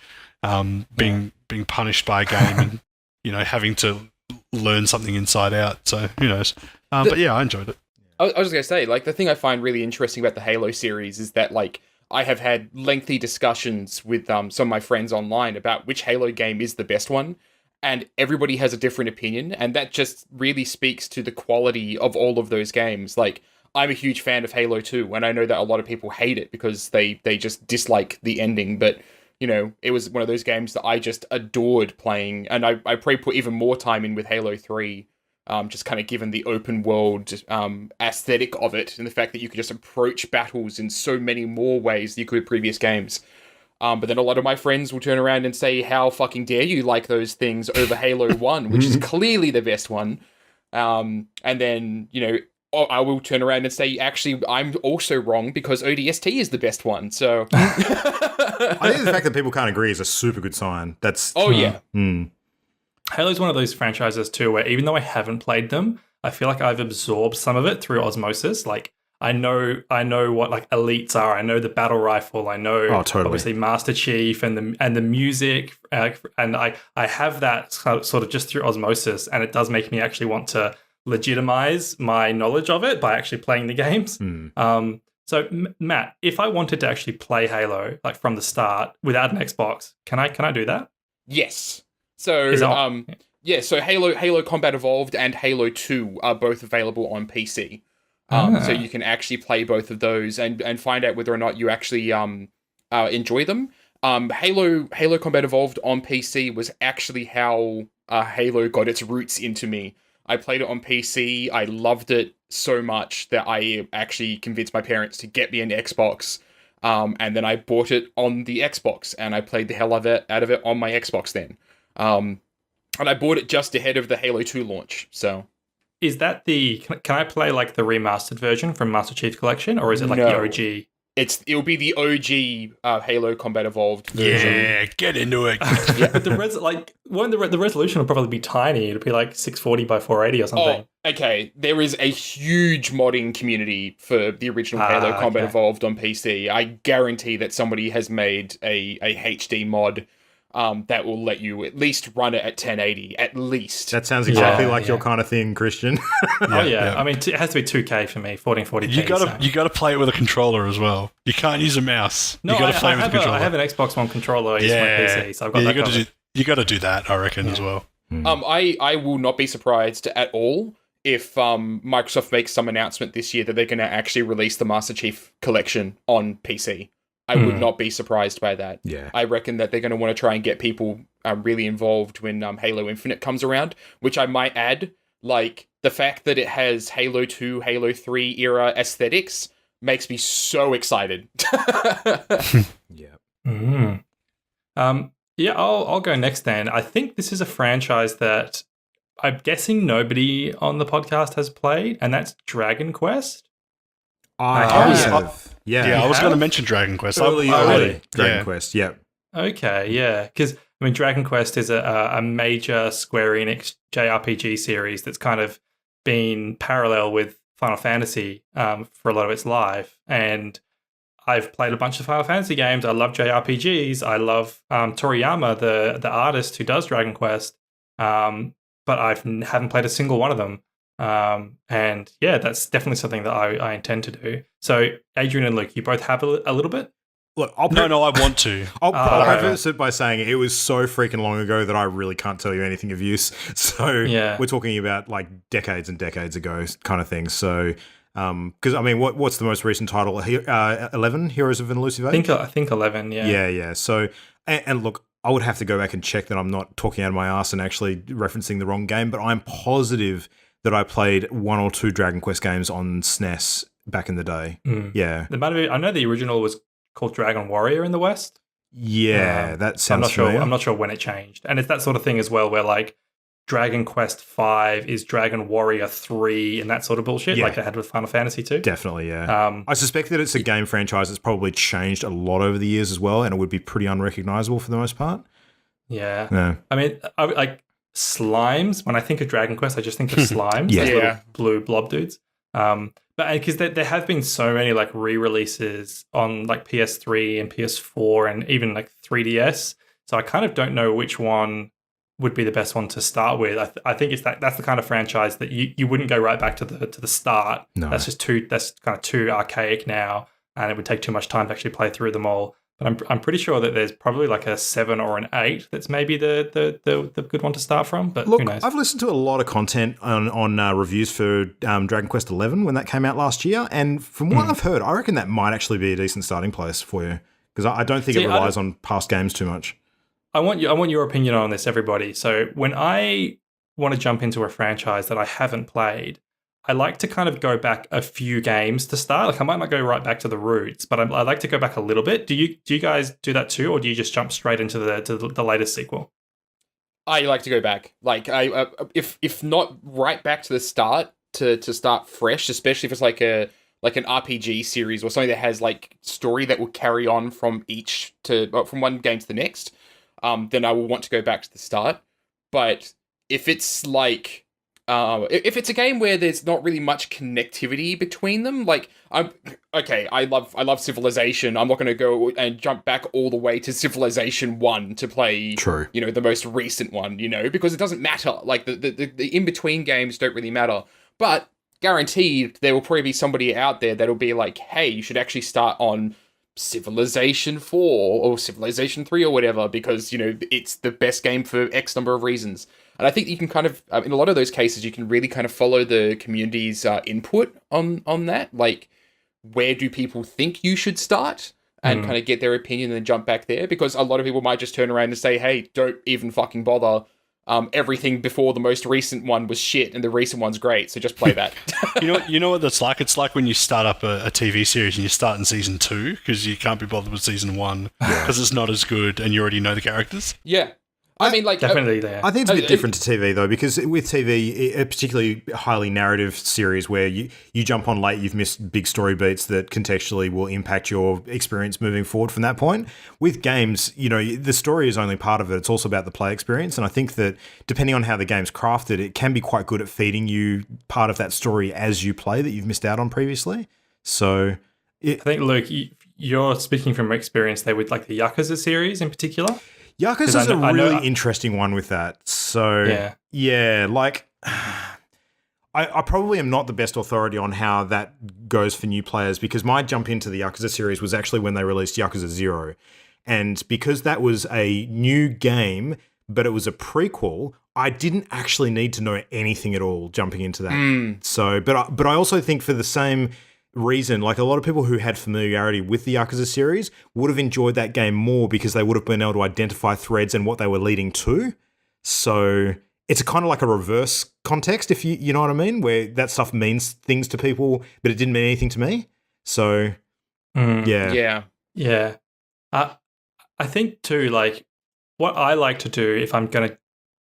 being punished by a game and having to learn something inside out. So who knows? But yeah, I enjoyed it. I was just gonna say, like, the thing I find really interesting about the Halo series is that, like, I have had lengthy discussions with some of my friends online about which Halo game is the best one, and everybody has a different opinion, and that just really speaks to the quality of all of those games. Like, I'm a huge fan of Halo 2, and I know that a lot of people hate it because they just dislike the ending, but, it was one of those games that I just adored playing, and I probably put even more time in with Halo 3, just kind of given the open world aesthetic of it, and the fact that you could just approach battles in so many more ways than you could with previous games. But then a lot of my friends will turn around and say, how fucking dare you like those things over Halo 1, which is clearly the best one. And then, I will turn around and say, actually, I'm also wrong because ODST is the best one. So I think the fact that people can't agree is a super good sign. That's yeah. Halo's one of those franchises too where even though I haven't played them, I feel like I've absorbed some of it through osmosis. Like I know what like elites are. I know the battle rifle. I know obviously Master Chief and the music, and I have that sort of just through osmosis, and it does make me actually want to legitimize my knowledge of it by actually playing the games. So Matt, if I wanted to actually play Halo like from the start without an Xbox, can I do that? Yes. So so Halo Combat Evolved and Halo 2 are both available on PC. So you can actually play both of those and find out whether or not you actually enjoy them. Halo Combat Evolved on PC was actually how Halo got its roots into me. I played it on PC. I loved it so much that I actually convinced my parents to get me an Xbox. And then I bought it on the Xbox, and I played the hell out of it on my Xbox then. And I bought it just ahead of the Halo 2 launch. So, is that can I play like the remastered version from Master Chief Collection, or is it like the OG? It'll be the OG Halo Combat Evolved version. Yeah, get into it. But the resolution will probably be tiny. It'll be like 640 by 480 or something. Oh, okay. There is a huge modding community for the original Halo Combat Evolved on PC. I guarantee that somebody has made a HD mod that will let you at least run it at 1080, at least. That sounds exactly like your kind of thing, Christian. Yeah. I mean, it has to be 2K for me, 1440p. You got to play it with a controller as well. You can't use a mouse. No, you got to play with a controller. I have an Xbox One controller. I use my PC, so I've got that covered. You got to do that, I reckon, as well. I will not be surprised at all if Microsoft makes some announcement this year that they're going to actually release the Master Chief Collection on PC. I would not be surprised by that. Yeah. I reckon that they're going to want to try and get people really involved when Halo Infinite comes around, which I might add, like, the fact that it has Halo 2, Halo 3 era aesthetics makes me so excited. Yeah. I'll go next then. I think this is a franchise that I'm guessing nobody on the podcast has played, and that's Dragon Quest. I have. I was going to mention Dragon Quest. Early Dragon Quest, yeah. Okay, yeah. Because, I mean, Dragon Quest is a major Square Enix JRPG series that's kind of been parallel with Final Fantasy for a lot of its life. And I've played a bunch of Final Fantasy games. I love JRPGs. I love Toriyama, the artist who does Dragon Quest. But I haven't played a single one of them. And yeah, that's definitely something that I intend to do. So, Adrian and Luke, you both have a little bit? Look, I want to. I'll preface it by saying it was so freaking long ago that I really can't tell you anything of use. So we're talking about like decades and decades ago kind of thing. So, because I mean, what's the most recent title? 11 Heroes of an Elusive Age? I think 11. Yeah. Yeah. So, and look, I would have to go back and check that I'm not talking out of my ass and actually referencing the wrong game, but I'm positive that I played one or two Dragon Quest games on SNES back in the day. Yeah. I know the original was called Dragon Warrior in the West. Yeah, that sounds familiar. I'm not sure when it changed. And it's that sort of thing as well where like Dragon Quest 5 is Dragon Warrior 3 and that sort of bullshit like they had with Final Fantasy 2. Definitely, yeah. I suspect that it's a game franchise that's probably changed a lot over the years as well, and it would be pretty unrecognizable for the most part. Yeah. I mean, like slimes, when I think of Dragon Quest, I just think of slimes. Those little blue blob dudes. But But because there have been so many like re-releases on like PS3 and PS4 and even like 3DS, so I kind of don't know which one would be the best one to start with. I think it's that's the kind of franchise that you wouldn't go right back to the start. No. That's kind of too archaic now, and it would take too much time to actually play through them all. But I'm pretty sure that there's probably like a 7 or an 8 that's maybe the good one to start from. But look, who knows? I've listened to a lot of content on reviews for Dragon Quest XI when that came out last year, and from what I've heard, I reckon that might actually be a decent starting place for you, because I don't think it relies on past games too much. I want your opinion on this, everybody. So when I want to jump into a franchise that I haven't played, I like to kind of go back a few games to start. Like I might not go right back to the roots, but I like to go back a little bit. Do you guys do that too, or do you just jump straight into the latest sequel? I like to go back. Like if not right back to the start to start fresh, especially if it's like an RPG series or something that has like story that will carry on from one game to the next. Then I will want to go back to the start. But if it's like if it's a game where there's not really much connectivity between them, like I love Civilization. I'm not going to go and jump back all the way to Civilization 1 to play, True. The most recent one, because it doesn't matter. Like the in-between games don't really matter. But guaranteed there will probably be somebody out there that'll be like, hey, you should actually start on Civilization 4 or Civilization 3 or whatever, because, it's the best game for X number of reasons. And I think you can kind of, in a lot of those cases, you can really kind of follow the community's input on that. Like, where do people think you should start? And kind of get their opinion and then jump back there. Because a lot of people might just turn around and say, hey, don't even fucking bother. Everything before the most recent one was shit and the recent one's great, so just play that. You know what that's like? It's like when you start up a TV series and you start in season 2 because you can't be bothered with season 1 because it's not as good and you already know the characters. Yeah. I mean, like definitely there. I think it's a bit different to TV though, because with TV, a particularly highly narrative series where you jump on late, you've missed big story beats that contextually will impact your experience moving forward from that point. With games, the story is only part of it. It's also about the play experience, and I think that depending on how the game's crafted, it can be quite good at feeding you part of that story as you play that you've missed out on previously. So, I think, Luke, you're speaking from experience there with like the Yakuza series in particular. Yakuza is a really interesting one with that. So, yeah like, I probably am not the best authority on how that goes for new players, because my jump into the Yakuza series was actually when they released Yakuza 0. And because that was a new game, but it was a prequel, I didn't actually need to know anything at all jumping into that. So, but I also think for the same reason, like a lot of people who had familiarity with the Yakuza series would have enjoyed that game more because they would have been able to identify threads and what they were leading to. So it's kind of like a reverse context, if you know what I mean, where that stuff means things to people, but it didn't mean anything to me. So yeah. I think too, like what I like to do if I'm going to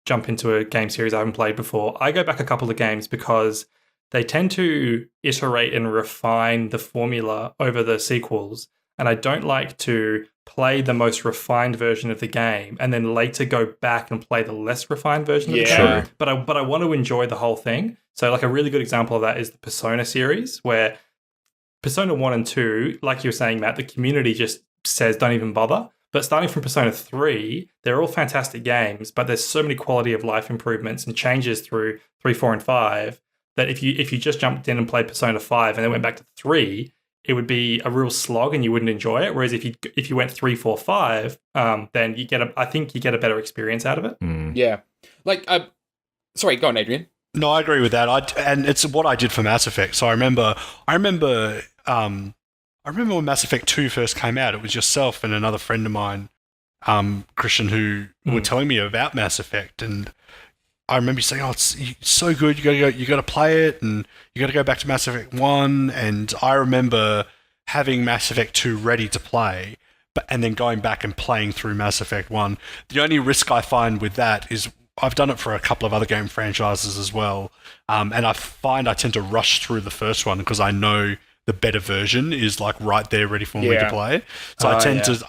jump into a game series I haven't played before, I go back a couple of games because they tend to iterate and refine the formula over the sequels, and I don't like to play the most refined version of the game and then later go back and play the less refined version of the game. But I want to enjoy the whole thing. So like a really good example of that is the Persona series, where Persona 1 and 2, like you were saying, Matt, the community just says don't even bother. But starting from Persona 3, they're all fantastic games, but there's so many quality of life improvements and changes through 3, 4, and 5 that if you just jumped in and played Persona 5 and then went back to 3, it would be a real slog and you wouldn't enjoy it. Whereas if you went 3, 4, 5, then I think you get a better experience out of it. Yeah. Like, sorry, go on, Adrian. No, I agree with that. And it's what I did for Mass Effect. So I remember when Mass Effect 2 first came out. It was yourself and another friend of mine, Christian, who were telling me about Mass Effect, and I remember you saying, "Oh, it's so good. You got to play it, and you got to go back to Mass Effect 1." And I remember having Mass Effect 2 ready to play, and then going back and playing through Mass Effect 1. The only risk I find with that is I've done it for a couple of other game franchises as well, and I find I tend to rush through the first one because I know the better version is like right there ready for me to play. So I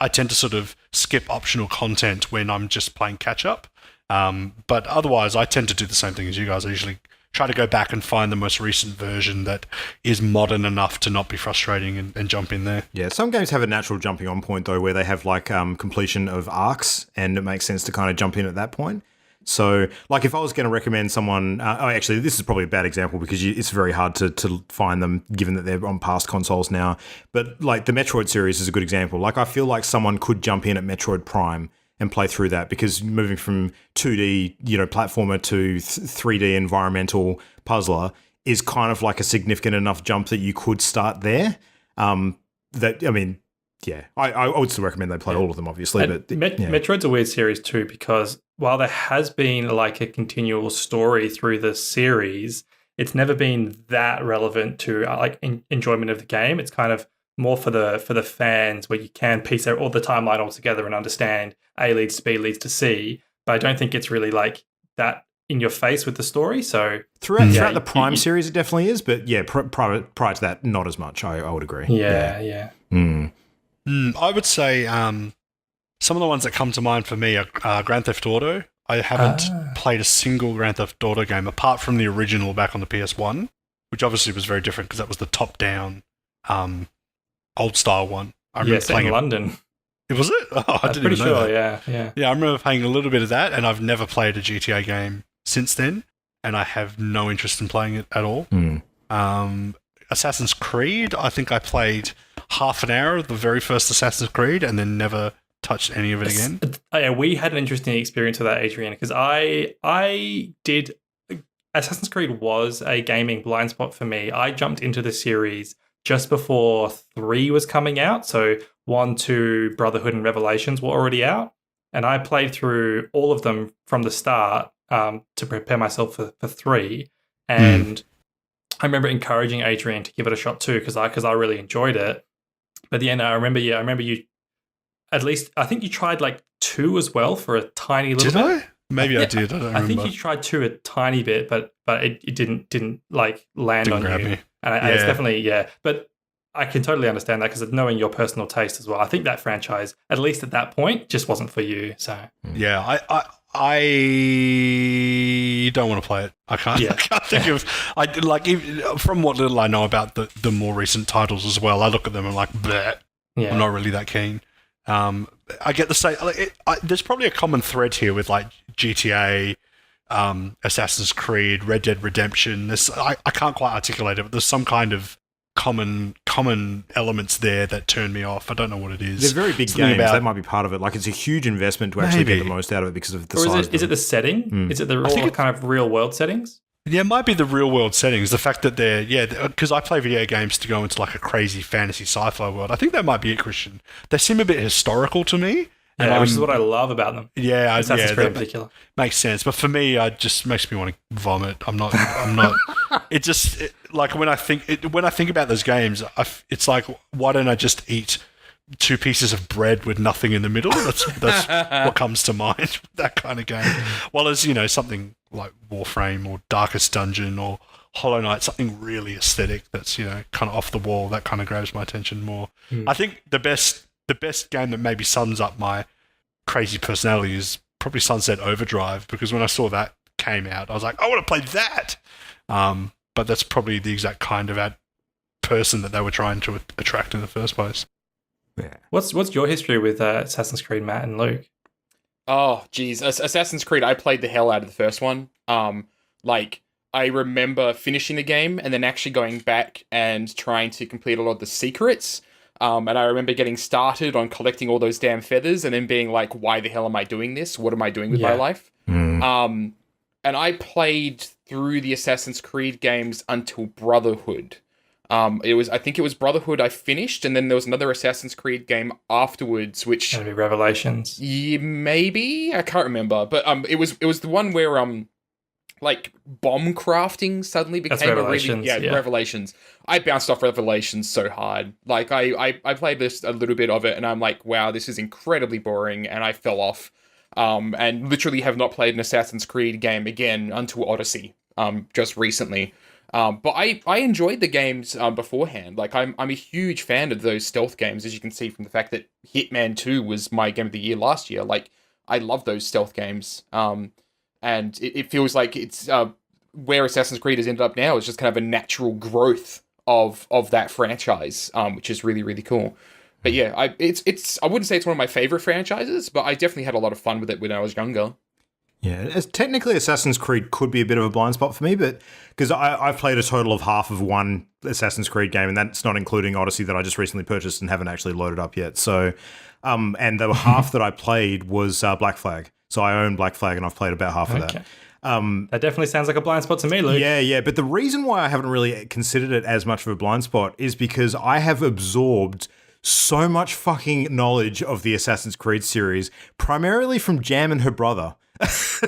tend to sort of skip optional content when I'm just playing catch up. But otherwise, I tend to do the same thing as you guys. I usually try to go back and find the most recent version that is modern enough to not be frustrating and jump in there. Yeah, some games have a natural jumping on point though, where they have like completion of arcs, and it makes sense to kind of jump in at that point. So, like, if I was going to recommend someone, actually, this is probably a bad example because it's very hard to find them given that they're on past consoles now. But like the Metroid series is a good example. Like, I feel like someone could jump in at Metroid Prime and play through that, because moving from 2D, platformer to 3D environmental puzzler is kind of like a significant enough jump that you could start there. Yeah, I would still recommend they play all of them, obviously. But Metroid's a weird series too, because while there has been like a continual story through the series, it's never been that relevant to enjoyment of the game. It's kind of more for the fans, where you can piece out all the timeline all together and understand A leads to B leads to C. But I don't think it's really like that in your face with the story. So throughout the Prime series, it definitely is. But yeah, prior to that, not as much. I would agree. Yeah. I would say some of the ones that come to mind for me are Grand Theft Auto. I haven't played a single Grand Theft Auto game apart from the original back on the PS1, which obviously was very different because that was the top-down, old-style one. I remember playing in London. Was it? Oh, I didn't even know that. Yeah. Yeah, I remember playing a little bit of that, and I've never played a GTA game since then, and I have no interest in playing it at all. Assassin's Creed, I think I played half an hour of the very first Assassin's Creed and then never touched any of it again. Yeah, we had an interesting experience with that, Adrian, because I did. Assassin's Creed was a gaming blind spot for me. I jumped into the series just before 3 was coming out. So 1, 2, Brotherhood and Revelations were already out. And I played through all of them from the start to prepare myself for 3. And I remember encouraging Adrian to give it a shot too, because I really enjoyed it. But the end, I remember you, at least, I think you tried like 2 as well for a tiny little bit. Did I? Maybe I did. I don't remember. I think you tried 2 a tiny bit, but it didn't like land on grab you. me. And it's definitely, But I can totally understand that, because knowing your personal taste as well, I think that franchise, at least at that point, just wasn't for you. So yeah, I don't want to play it. I can't think of. From what little I know about the more recent titles as well, I look at them and I'm like, bleh. Yeah. I'm not really that keen. I get the same. There's probably a common thread here with like GTA, Assassin's Creed, Red Dead Redemption. I can't quite articulate it, but there's some kind of common elements there that turn me off. I don't know what it is. They're very big games. That might be part of it. Like, it's a huge investment to actually get the most out of it because of the size. Is it the setting? Is it the kind of real world settings? Yeah, it might be the real world settings. The fact that because I play video games to go into like a crazy fantasy sci-fi world. I think that might be it, Christian. They seem a bit historical to me. Yeah, which is what I love about them. Yeah, Assassin's Creed in particular. Makes sense. But for me, it just makes me want to vomit. I'm not. Like when I think about those games, it's like, why don't I just eat 2 pieces of bread with nothing in the middle? That's what comes to mind with that kind of game. Well, as something like Warframe or Darkest Dungeon or Hollow Knight, something really aesthetic that's kind of off the wall, that kind of grabs my attention more. I think the best game that maybe sums up my crazy personality is probably Sunset Overdrive, because when I saw that came out, I was like, I want to play that. But that's probably the exact kind of person that they were trying to attract in the first place. Yeah. What's your history with Assassin's Creed, Matt and Luke? Oh, geez. Assassin's Creed, I played the hell out of the first one. I remember finishing the game and then actually going back and trying to complete a lot of the secrets. And I remember getting started on collecting all those damn feathers and then being like, why the hell am I doing this? What am I doing with my life? And I played through the Assassin's Creed games until Brotherhood. I think it was Brotherhood I finished, and then there was another Assassin's Creed game afterwards, which maybe Revelations. Yeah, maybe I can't remember, but it was the one where like bomb crafting suddenly became Revelations. Revelations. I bounced off Revelations so hard. Like I played this a little bit of it, and I'm like, wow, this is incredibly boring, and I fell off. And literally have not played an Assassin's Creed game again until Odyssey. Just recently. But I enjoyed the games beforehand. Like I'm a huge fan of those stealth games, as you can see from the fact that Hitman 2 was my game of the year last year. Like I love those stealth games. And it feels like it's where Assassin's Creed has ended up now is just kind of a natural growth of that franchise, which is really, really cool. But yeah, I wouldn't say it's one of my favorite franchises, but I definitely had a lot of fun with it when I was younger. Yeah, technically Assassin's Creed could be a bit of a blind spot for me, but because I've played a total of half of one Assassin's Creed game, and that's not including Odyssey that I just recently purchased and haven't actually loaded up yet. So, and the half that I played was Black Flag. So I own Black Flag, and I've played about half of that. That definitely sounds like a blind spot to me, Luke. Yeah. But the reason why I haven't really considered it as much of a blind spot is because I have absorbed so much fucking knowledge of the Assassin's Creed series, primarily from Jam and her brother.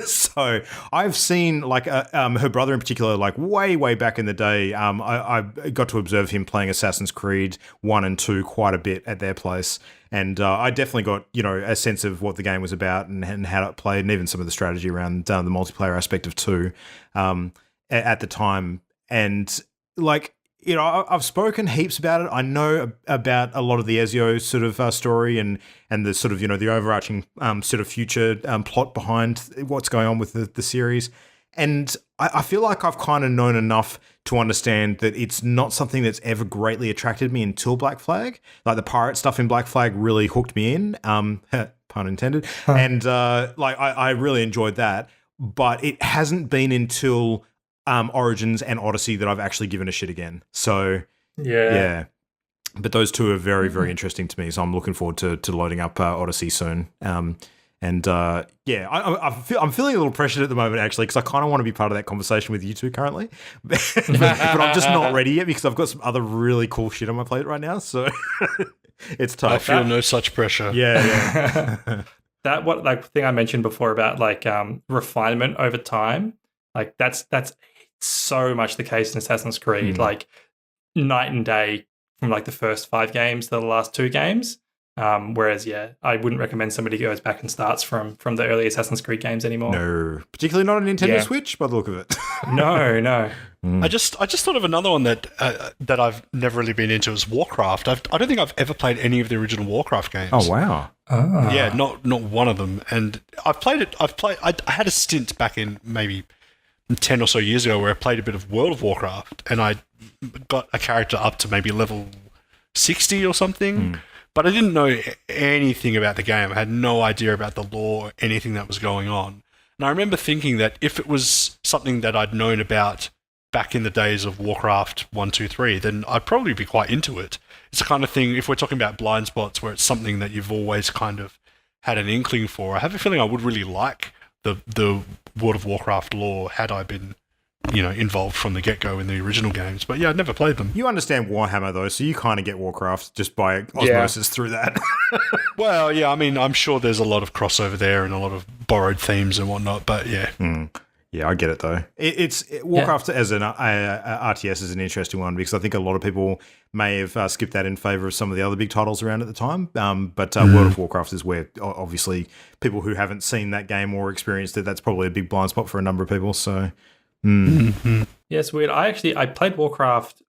So I've seen like her brother in particular, like way back in the day. I got to observe him playing Assassin's Creed 1 and 2 quite a bit at their place, and I definitely got a sense of what the game was about and how it played, and even some of the strategy around the multiplayer aspect of 2 at the time. And like, I've spoken heaps about it. I know about a lot of the Ezio sort of story and the sort of, the overarching sort of future plot behind what's going on with the series. And I feel like I've kind of known enough to understand that it's not something that's ever greatly attracted me until Black Flag. Like the pirate stuff in Black Flag really hooked me in, pun intended. And I really enjoyed that. But it hasn't been until Origins and Odyssey that I've actually given a shit again. So yeah. But those two are very, very interesting to me. So I'm looking forward to loading up Odyssey soon. I'm feeling a little pressured at the moment actually, because I kind of want to be part of that conversation with you two currently, but I'm just not ready yet because I've got some other really cool shit on my plate right now. So it's tough. I feel no such pressure. Yeah. That thing I mentioned before about like refinement over time, like that's so much the case in Assassin's Creed, like night and day from like the first 5 games to the last 2 games. Whereas, I wouldn't recommend somebody goes back and starts from the early Assassin's Creed games anymore. No, particularly not a Nintendo Switch by the look of it. No. I just thought of another one that I've never really been into is Warcraft. I don't think I've ever played any of the original Warcraft games. Oh wow! Yeah, not one of them. And I've played it. I had a stint back in maybe 10 or so years ago where I played a bit of World of Warcraft, and I got a character up to maybe level 60 or something. But I didn't know anything about the game. I had no idea about the lore or anything that was going on. And I remember thinking that if it was something that I'd known about back in the days of Warcraft 1, 2, 3, then I'd probably be quite into it. It's the kind of thing, if we're talking about blind spots where it's something that you've always kind of had an inkling for, I have a feeling I would really like the World of Warcraft lore had I been, involved from the get-go in the original games. But yeah, I'd never played them. You understand Warhammer though, so you kind of get Warcraft just by osmosis through that. Well, yeah, I mean, I'm sure there's a lot of crossover there and a lot of borrowed themes and whatnot, but yeah. Yeah, I get it though. Warcraft as an RTS is an interesting one because I think a lot of people may have skipped that in favor of some of the other big titles around at the time. But World of Warcraft is where obviously people who haven't seen that game or experienced it, that's probably a big blind spot for a number of people. So, Yeah, it's weird. I played Warcraft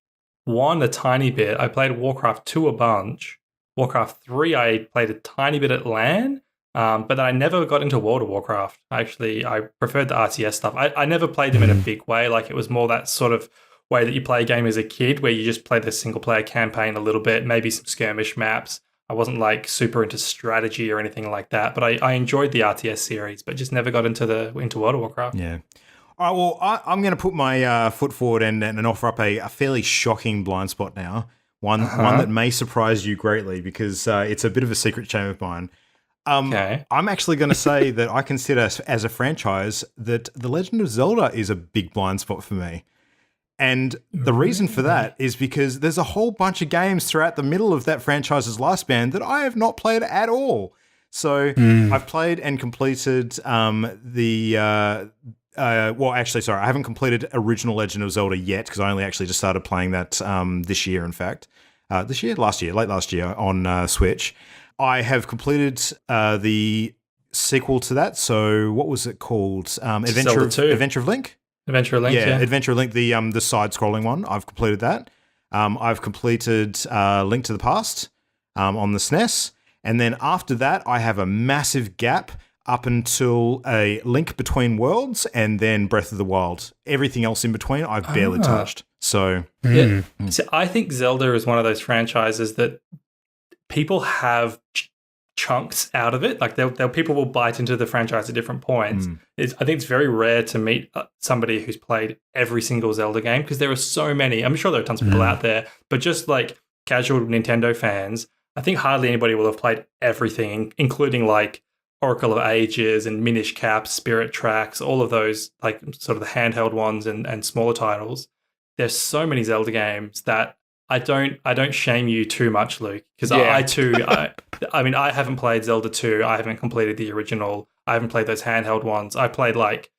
1 a tiny bit. I played Warcraft 2 a bunch. Warcraft 3 I played a tiny bit at LAN. But then I never got into World of Warcraft. Actually, I preferred the RTS stuff. I never played them in a big way. Like it was more that sort of way that you play a game as a kid where you just play the single player campaign a little bit, maybe some skirmish maps. I wasn't like super into strategy or anything like that, but I enjoyed the RTS series, but just never got into World of Warcraft. Yeah. All right, well, I'm going to put my foot forward and offer up a fairly shocking blind spot now. One that may surprise you greatly because it's a bit of a secret shame of mine. Okay. I'm actually going to say that I consider as a franchise that The Legend of Zelda is a big blind spot for me. And the reason for that is because there's a whole bunch of games throughout the middle of that franchise's lifespan that I have not played at all. So I've played and completed I haven't completed original Legend of Zelda yet because I only actually just started playing that this year, in fact. Late last year on Switch. I have completed the sequel to that. So what was it called? Adventure of Link? Adventure of Link, yeah. Adventure of Link, the side-scrolling one. I've completed that. I've completed Link to the Past on the SNES. And then after that, I have a massive gap up until A Link Between Worlds and then Breath of the Wild. Everything else in between, I've barely touched. So, yeah. So I think Zelda is one of those franchises that people have chunks out of it. Like people will bite into the franchise at different points. I think it's very rare to meet somebody who's played every single Zelda game because there are so many. I'm sure there are tons of people out there, but just like casual Nintendo fans, I think hardly anybody will have played everything, including like Oracle of Ages and Minish Cap, Spirit Tracks, all of those like sort of the handheld ones and smaller titles. There's so many Zelda games that I don't shame you too much, Luke, because I mean, I haven't played Zelda 2. I haven't completed the original. I haven't played those handheld ones. I played like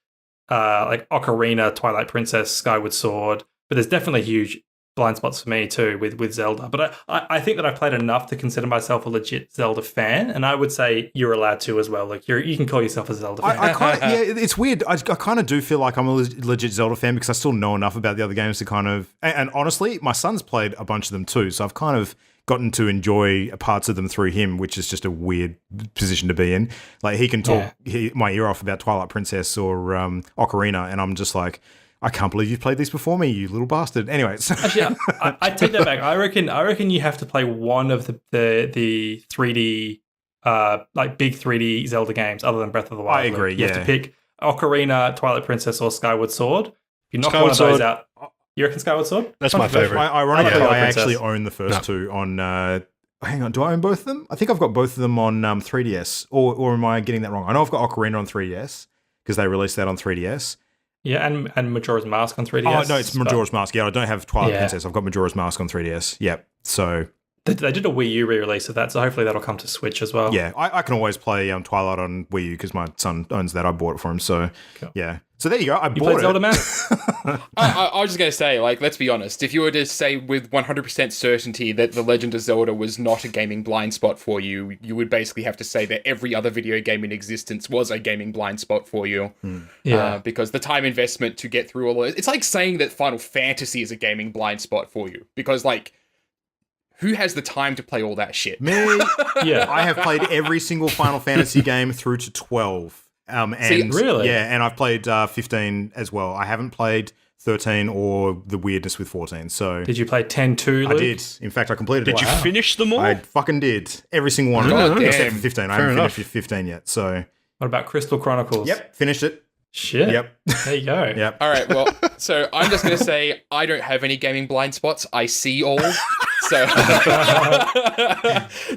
Ocarina, Twilight Princess, Skyward Sword, but there's definitely huge blind spots for me too with Zelda. But I think that I've played enough to consider myself a legit Zelda fan, and I would say you're allowed to as well. Like you can call yourself a Zelda fan. I kind of, it's weird. I kind of do feel like I'm a legit Zelda fan because I still know enough about the other games to kind of. And honestly, my son's played a bunch of them too, so I've kind of gotten to enjoy parts of them through him, which is just a weird position to be in. Like he can talk my ear off about Twilight Princess or Ocarina, and I'm just like, I can't believe you've played these before me, you little bastard. Anyway, actually, I take that back. I reckon you have to play one of the 3D, like big 3D Zelda games, other than Breath of the Wild. I agree. You have to pick Ocarina, Twilight Princess, or Skyward Sword. If you knock one of those out, you reckon Skyward Sword? That's my favorite. Ironically, I actually own the first two on. Hang on, do I own both of them? I think I've got both of them on 3DS, or am I getting that wrong? I know I've got Ocarina on 3DS because they released that on 3DS. Yeah, and Majora's Mask on 3DS. Oh, no, it's Majora's Mask. Yeah, I don't have Twilight Princess. I've got Majora's Mask on 3DS. Yep. So they did a Wii U re-release of that, so hopefully that'll come to Switch as well. Yeah, I can always play Twilight on Wii U because my son owns that. I bought it for him. So, yeah. So there you go. I bought it. Zelda, man? I was just going to say, like, let's be honest. If you were to say with 100% certainty that The Legend of Zelda was not a gaming blind spot for you, you would basically have to say that every other video game in existence was a gaming blind spot for you. Because the time investment to get through all of it, it's like saying that Final Fantasy is a gaming blind spot for you. Because, like, who has the time to play all that shit? Me. Yeah. I have played every single Final Fantasy game through to 12. Really? Yeah, and I've played 15 as well. I haven't played 13 or the weirdness with 14. So did you play 10 too, Luke? I did. In fact, I completed it. Did you finish them all? I fucking did. Every single one of them. Except for 15. I haven't finished 15 yet. So what about Crystal Chronicles? Yep, finished it. Shit. Yep. There you go. Yep. All right, well, so I'm just going to say I don't have any gaming blind spots. I see all. So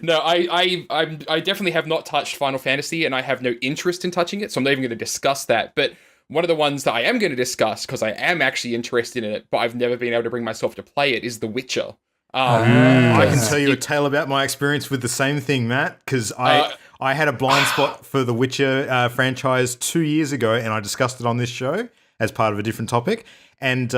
no, I definitely have not touched Final Fantasy, and I have no interest in touching it, so I'm not even going to discuss that. But one of the ones that I am going to discuss, because I am actually interested in it, but I've never been able to bring myself to play it, is The Witcher. I can tell you a tale about my experience with the same thing, Matt, because I had a blind spot for the Witcher franchise 2 years ago, and I discussed it on this show as part of a different topic. And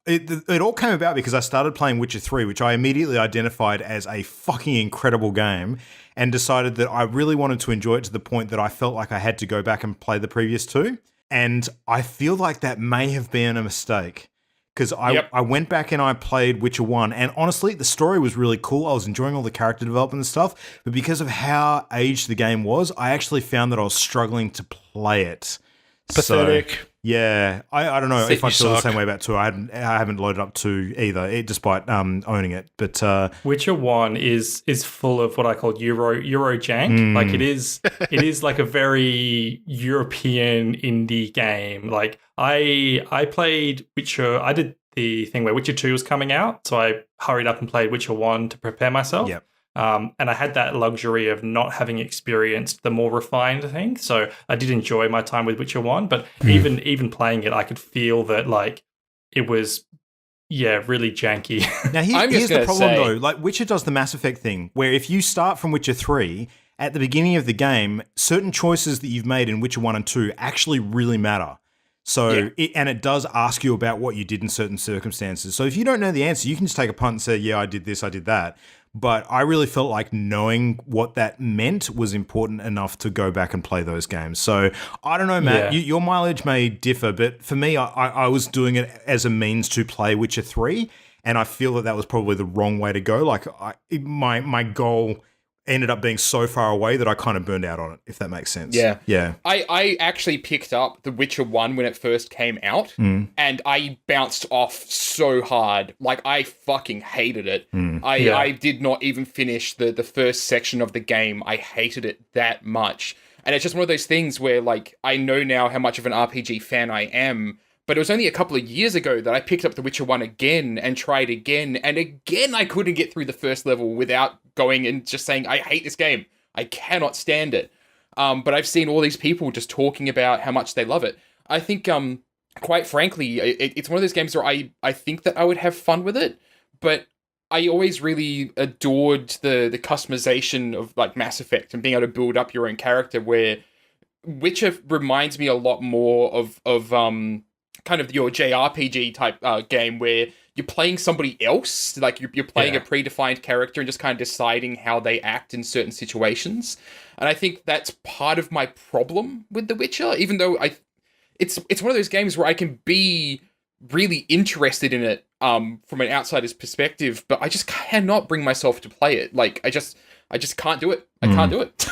it all came about because I started playing Witcher 3, which I immediately identified as a fucking incredible game, and decided that I really wanted to enjoy it to the point that I felt like I had to go back and play the previous two. And I feel like that may have been a mistake. Because I went back and I played Witcher 1, and honestly, the story was really cool. I was enjoying all the character development and stuff, but because of how aged the game was, I actually found that I was struggling to play it. Pathetic. So, yeah, I don't know if I feel the same way about 2. I haven't loaded up 2 either, despite owning it. But Witcher 1 is full of what I call Euro jank. Like it is like a very European indie game. Like I played Witcher. I did the thing where Witcher 2 was coming out, so I hurried up and played Witcher 1 to prepare myself. Yep. And I had that luxury of not having experienced the more refined thing. So I did enjoy my time with Witcher 1, but even playing it, I could feel that like it was, really janky. Now here's the problem though. Like Witcher does the Mass Effect thing, where if you start from Witcher 3, at the beginning of the game, certain choices that you've made in Witcher 1 and 2 actually really matter. So, it does ask you about what you did in certain circumstances. So if you don't know the answer, you can just take a punt and say, yeah, I did this, I did that. But I really felt like knowing what that meant was important enough to go back and play those games. So I don't know, Matt, your mileage may differ, but for me, I was doing it as a means to play Witcher 3, and I feel that was probably the wrong way to go. Like my goal ended up being so far away that I kind of burned out on it, if that makes sense. Yeah. Yeah. I actually picked up The Witcher 1 when it first came out, and I bounced off so hard. Like, I fucking hated it. I did not even finish the first section of the game. I hated it that much. And it's just one of those things where, like, I know now how much of an RPG fan I am, but it was only a couple of years ago that I picked up The Witcher 1 again and tried again, and again I couldn't get through the first level without going and just saying, I hate this game. I cannot stand it. But I've seen all these people just talking about how much they love it. I think, quite frankly, it's one of those games where I think that I would have fun with it, but I always really adored the customization of, like, Mass Effect and being able to build up your own character, where Witcher reminds me a lot more of kind of your JRPG type game where you're playing somebody else, like you're playing a predefined character and just kind of deciding how they act in certain situations. And I think that's part of my problem with The Witcher, even though it's one of those games where I can be really interested in it from an outsider's perspective, but I just cannot bring myself to play it. Like, I just can't do it. I can't do it.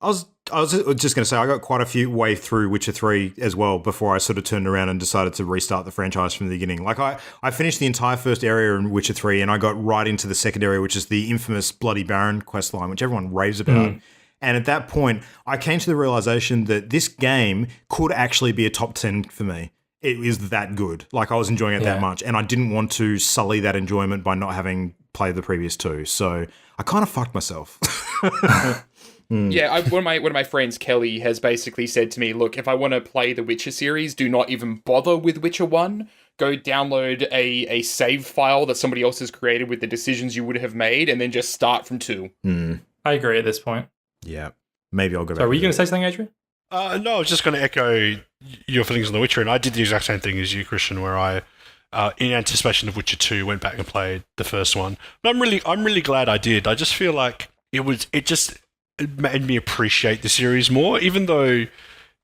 I was just going to say, I got quite a few way through Witcher 3 as well before I sort of turned around and decided to restart the franchise from the beginning. Like, I finished the entire first area in Witcher 3 and I got right into the second area, which is the infamous Bloody Baron questline, which everyone raves about. And at that point, I came to the realization that this game could actually be a top 10 for me. It is that good. Like, I was enjoying it that much, and I didn't want to sully that enjoyment by not having played the previous two. So I kind of fucked myself. Yeah, one of my friends, Kelly, has basically said to me, look, if I want to play the Witcher series, do not even bother with Witcher 1. Go download a save file that somebody else has created with the decisions you would have made, and then just start from 2. I agree at this point. Yeah. Maybe I'll go back. So were you going to say something, Adrian? No, I was just going to echo your feelings on The Witcher, and I did the exact same thing as you, Christian, where I, in anticipation of Witcher 2, went back and played the first one. But I'm really glad I did. I just feel like it made me appreciate the series more, even though,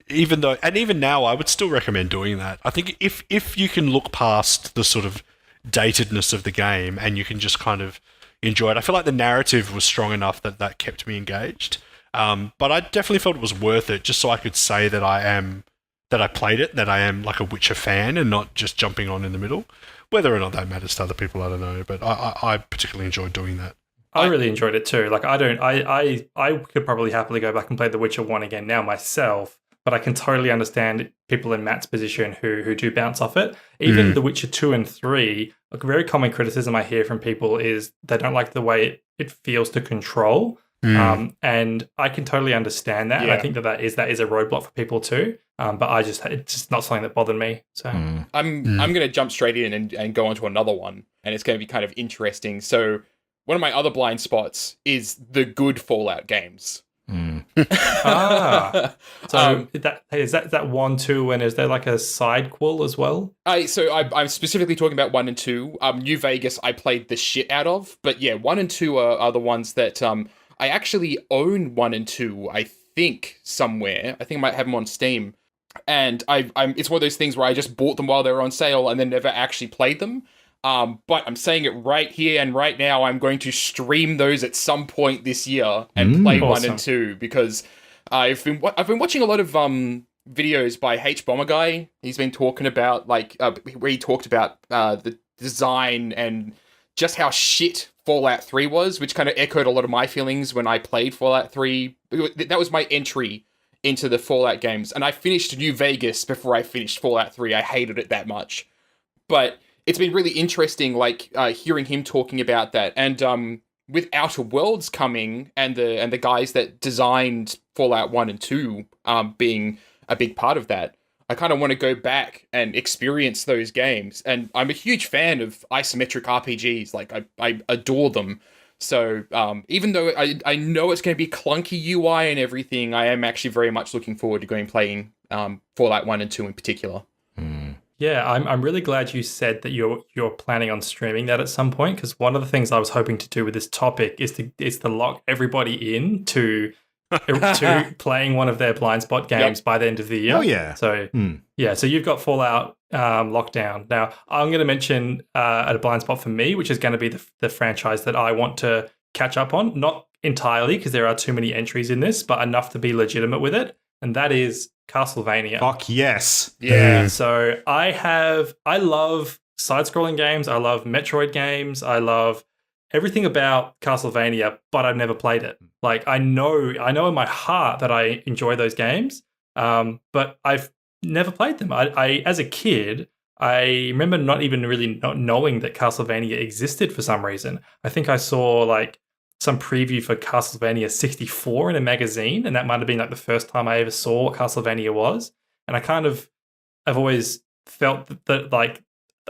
and even now, I would still recommend doing that. I think if you can look past the sort of datedness of the game and you can just kind of enjoy it, I feel like the narrative was strong enough that kept me engaged. But I definitely felt it was worth it, just so I could say that I played it, that I am like a Witcher fan and not just jumping on in the middle. Whether or not that matters to other people, I don't know, but I particularly enjoyed doing that. I really enjoyed it too. Like, I could probably happily go back and play The Witcher 1 again now myself, but I can totally understand people in Matt's position who do bounce off it. Even The Witcher 2 and 3, a very common criticism I hear from people is they don't like the way it feels to control. And I can totally understand that. Yeah. And I think that is a roadblock for people too. But it's just not something that bothered me. So I'm going to jump straight in and go on to another one, and it's going to be kind of interesting. So one of my other blind spots is the good Fallout games. So is that 1, 2, and is there like a side quel as well? I'm specifically talking about 1 and 2. New Vegas I played the shit out of, but yeah, 1 and 2 are the ones that I actually own 1 and 2, I think, somewhere. I think I might have them on Steam. And it's one of those things where I just bought them while they were on sale and then never actually played them. But I'm saying it right here and right now, I'm going to stream those at some point this year and play awesome. 1 and 2, because I've been watching a lot of videos by H Bomber Guy. He's been talking about where he talked about the design and just how shit Fallout 3 was, which kind of echoed a lot of my feelings when I played Fallout 3. That was my entry into the Fallout games, and I finished New Vegas before I finished Fallout 3. I hated it that much. But it's been really interesting, hearing him talking about that, and with Outer Worlds coming, and the guys that designed Fallout 1 and 2 being a big part of that, I kind of want to go back and experience those games. And I'm a huge fan of isometric RPGs. Like, I adore them. So even though I know it's going to be clunky UI and everything, I am actually very much looking forward to going playing Fallout 1 and 2 in particular. Yeah, I'm really glad you said that you're planning on streaming that at some point, because one of the things I was hoping to do with this topic is to lock everybody in to playing one of their blind spot games by the end of the year. Oh yeah. So so you've got Fallout lockdown. Now I'm going to mention a blind spot for me, which is going to be the franchise that I want to catch up on. Not entirely because there are too many entries in this, but enough to be legitimate with it, and that is Castlevania. Fuck yes. Yeah. So I love side-scrolling games. I love Metroid games. I love everything about Castlevania, but I've never played it. Like I know in my heart that I enjoy those games, but I've never played them. I as a kid, I remember not even really not knowing that Castlevania existed for some reason. I think I saw like some preview for Castlevania 64 in a magazine, and that might have been like the first time I ever saw what Castlevania was. And I've always felt that like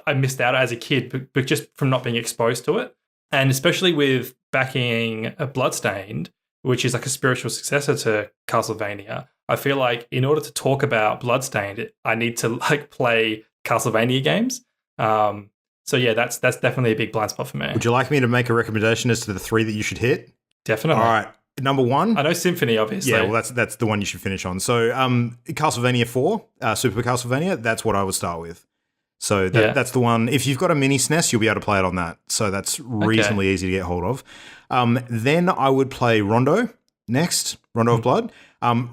I missed out as a kid, but just from not being exposed to it. And especially with backing Bloodstained, which is like a spiritual successor to Castlevania, I feel like in order to talk about Bloodstained, I need to like play Castlevania games. So yeah, that's definitely a big blind spot for me. Would you like me to make a recommendation as to the 3 that you should hit? Definitely. All right. Number 1. I know Symphony, obviously. Yeah, well, that's the one you should finish on. So Castlevania 4, Super Castlevania, that's what I would start with. So that's the one. If you've got a mini SNES, you'll be able to play it on that. So that's reasonably easy to get hold of. Then I would play Rondo next, Rondo of Blood.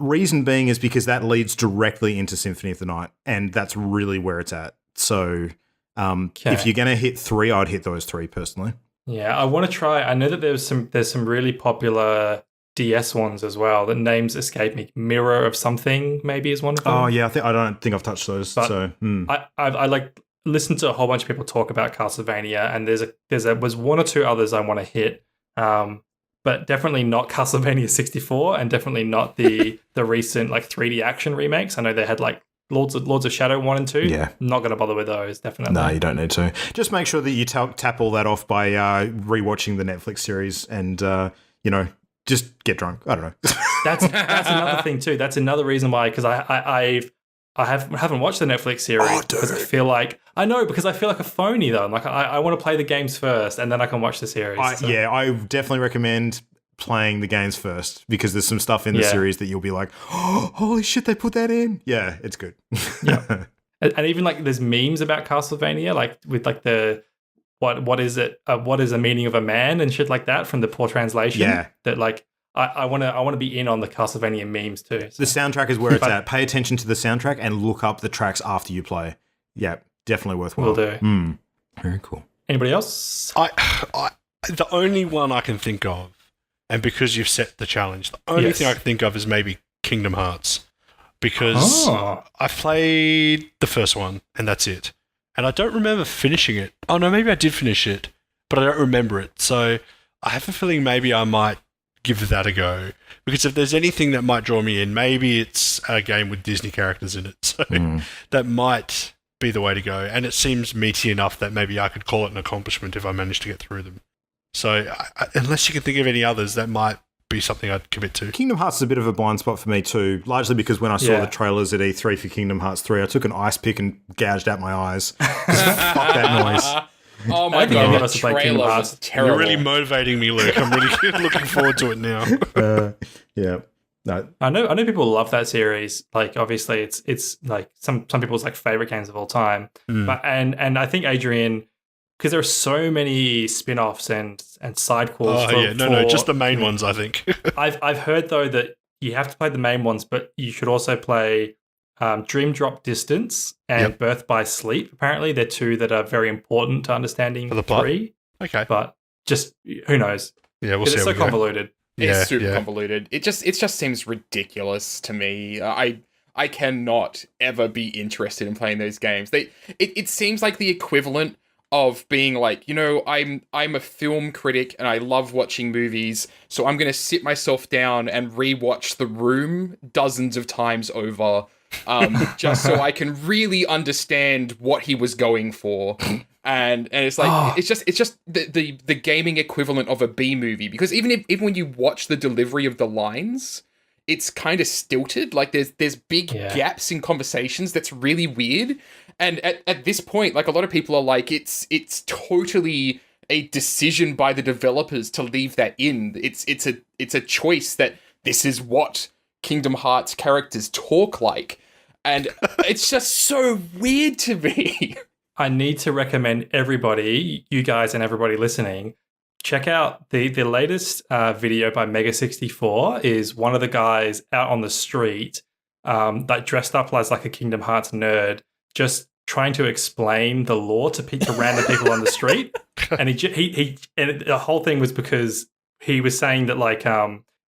Reason being is because that leads directly into Symphony of the Night, and that's really where it's at. So if you're going to hit 3, I'd hit those 3 personally. Yeah, I want to try. I know that there's some really popular DS ones as well. The names escape me. Mirror of Something maybe is one of them. Oh yeah, I don't think I've touched those. But so I like listened to a whole bunch of people talk about Castlevania, and was 1 or 2 others I want to hit. But definitely not Castlevania 64, and definitely not the recent like 3D action remakes. I know they had like Lords of Shadow 1 and 2. Yeah. Not going to bother with those, definitely. No, you don't need to. Just make sure that you tap all that off by rewatching the Netflix series and, just get drunk. I don't know. That's another thing too. That's another reason why, because I haven't watched the Netflix series because I feel like a phony though. I'm like, I want to play the games first and then I can watch the series. Yeah, I definitely recommend playing the games first because there's some stuff in the series that you'll be like, oh, holy shit, they put that in. Yeah, it's good. Yeah. And even like there's memes about Castlevania, like with like the what is it? What is the meaning of a man and shit like that from the poor translation. Yeah. That like I want to be in on the Castlevania memes too. So. The soundtrack is where it's at. Pay attention to the soundtrack and look up the tracks after you play. Yeah, definitely worthwhile. Will do. Very cool. Anybody else? The only one I can think of, and because you've set the challenge, the only thing I can think of is maybe Kingdom Hearts. Because I played the first one, and that's it. And I don't remember finishing it. Oh, no, maybe I did finish it, but I don't remember it. So I have a feeling maybe I might give that a go. Because if there's anything that might draw me in, maybe it's a game with Disney characters in it. So that might be the way to go. And it seems meaty enough that maybe I could call it an accomplishment if I managed to get through them. So unless you can think of any others, that might be something I'd commit to. Kingdom Hearts is a bit of a blind spot for me too, largely because when I saw the trailers at E3 for Kingdom Hearts 3, I took an ice pick and gouged out my eyes. Fuck that noise. Oh my god, the trailer was terrible. You're really motivating me, Luke. I'm really looking forward to it now. Yeah. No. I know people love that series. Like obviously it's like some people's like favorite games of all time. But and I think Adrian, because there are so many spin-offs and side quests. Just the main ones, I think. I've heard though that you have to play the main ones, but you should also play Dream Drop Distance and Birth by Sleep. Apparently, they're 2 that are very important to understanding for the plot. 3. Okay, but just who knows? Yeah, we'll see. It's so convoluted. It's super convoluted. It just seems ridiculous to me. I cannot ever be interested in playing those games. It seems like the equivalent of being like, I'm a film critic and I love watching movies, so I'm going to sit myself down and rewatch The Room dozens of times over, just so I can really understand what he was going for. And it's like it's just the gaming equivalent of a B movie, because even when you watch the delivery of the lines, it's kind of stilted. Like there's big gaps in conversations that's really weird. And at this point, like a lot of people are like, it's totally a decision by the developers to leave that in. It's a choice that this is what Kingdom Hearts characters talk like. And it's just so weird to me. I need to recommend everybody, you guys and everybody listening, check out the latest video by Mega64 is one of the guys out on the street that dressed up as like a Kingdom Hearts nerd, just trying to explain the lore to random people on the street. And the whole thing was because he was saying that like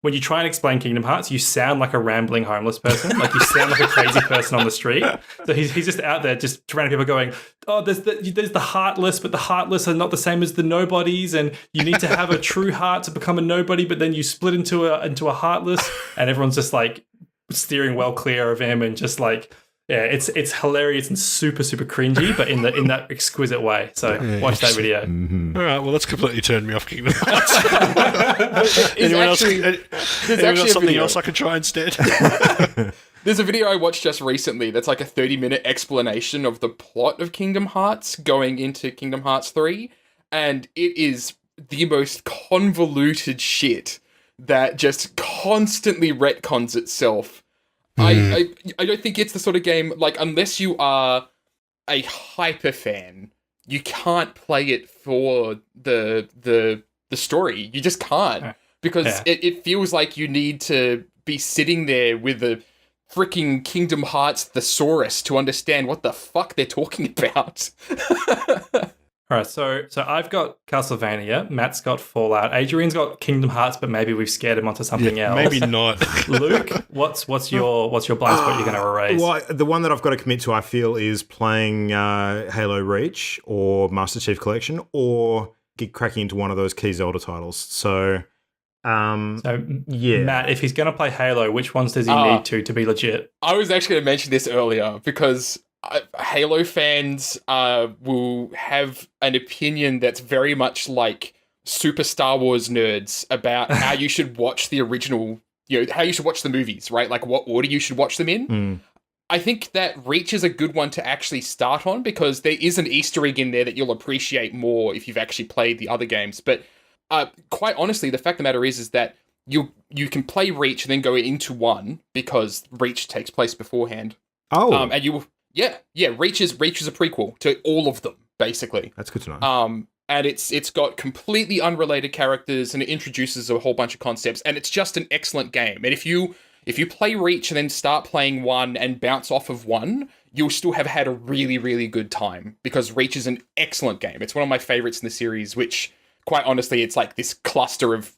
when you try and explain Kingdom Hearts, you sound like a rambling homeless person. Like you sound like a crazy person on the street. So he's just out there just to random people going, oh, there's the heartless, but the heartless are not the same as the nobodies, and you need to have a true heart to become a nobody, but then you split into a heartless, and everyone's just like steering well clear of him and just like, yeah, it's hilarious and super, super cringy, but in that exquisite way. So watch that video. Mm-hmm. All right, well, that's completely turned me off Kingdom Hearts. Anyone got something else I can try instead? There's a video I watched just recently that's like a 30-minute explanation of the plot of Kingdom Hearts going into Kingdom Hearts 3, and it is the most convoluted shit that just constantly retcons itself. I don't think it's the sort of game, like, unless you are a hyper fan, you can't play it for the story. You just can't. Because it feels like you need to be sitting there with a freaking Kingdom Hearts thesaurus to understand what the fuck they're talking about. All right, so I've got Castlevania, Matt's got Fallout, Adrian's got Kingdom Hearts, but maybe we've scared him onto something else. Maybe not. Luke, what's your blind spot you're going to erase? Well, the one that I've got to commit to, I feel, is playing Halo Reach or Master Chief Collection, or cracking into one of those key Zelda titles. So Matt, if he's going to play Halo, which ones does he need to be legit? I was actually going to mention this earlier because Halo fans will have an opinion that's very much like super Star Wars nerds about how you should watch the original, how you should watch the movies, right? Like what order you should watch them in. I think that Reach is a good one to actually start on because there is an Easter egg in there that you'll appreciate more if you've actually played the other games. But quite honestly, the fact of the matter is that you can play Reach and then go into 1 because Reach takes place beforehand. Oh. And you... Yeah. Reach is a prequel to all of them, basically. That's good to know. And it's got completely unrelated characters and it introduces a whole bunch of concepts, and it's just an excellent game. And if you play Reach and then start playing 1 and bounce off of 1, you'll still have had a really, really good time because Reach is an excellent game. It's one of my favorites in the series, which, quite honestly, it's like this cluster of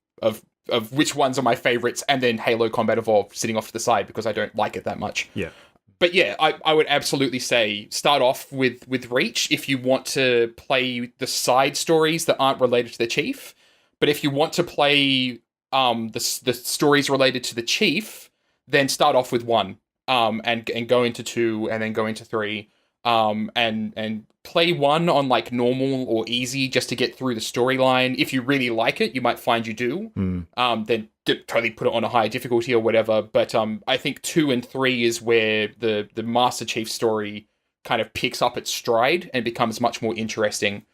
which ones are my favorites, and then Halo Combat Evolved sitting off to the side because I don't like it that much. Yeah. But yeah, I would absolutely say start off with Reach if you want to play the side stories that aren't related to the Chief. But if you want to play the stories related to the Chief, then start off with 1 and go into 2 and then go into 3 and play 1 on like normal or easy just to get through the storyline. If you really like it, you might find you do. Then totally put it on a higher difficulty or whatever. But I think 2 and 3 is where the Master Chief story kind of picks up its stride and becomes much more interesting.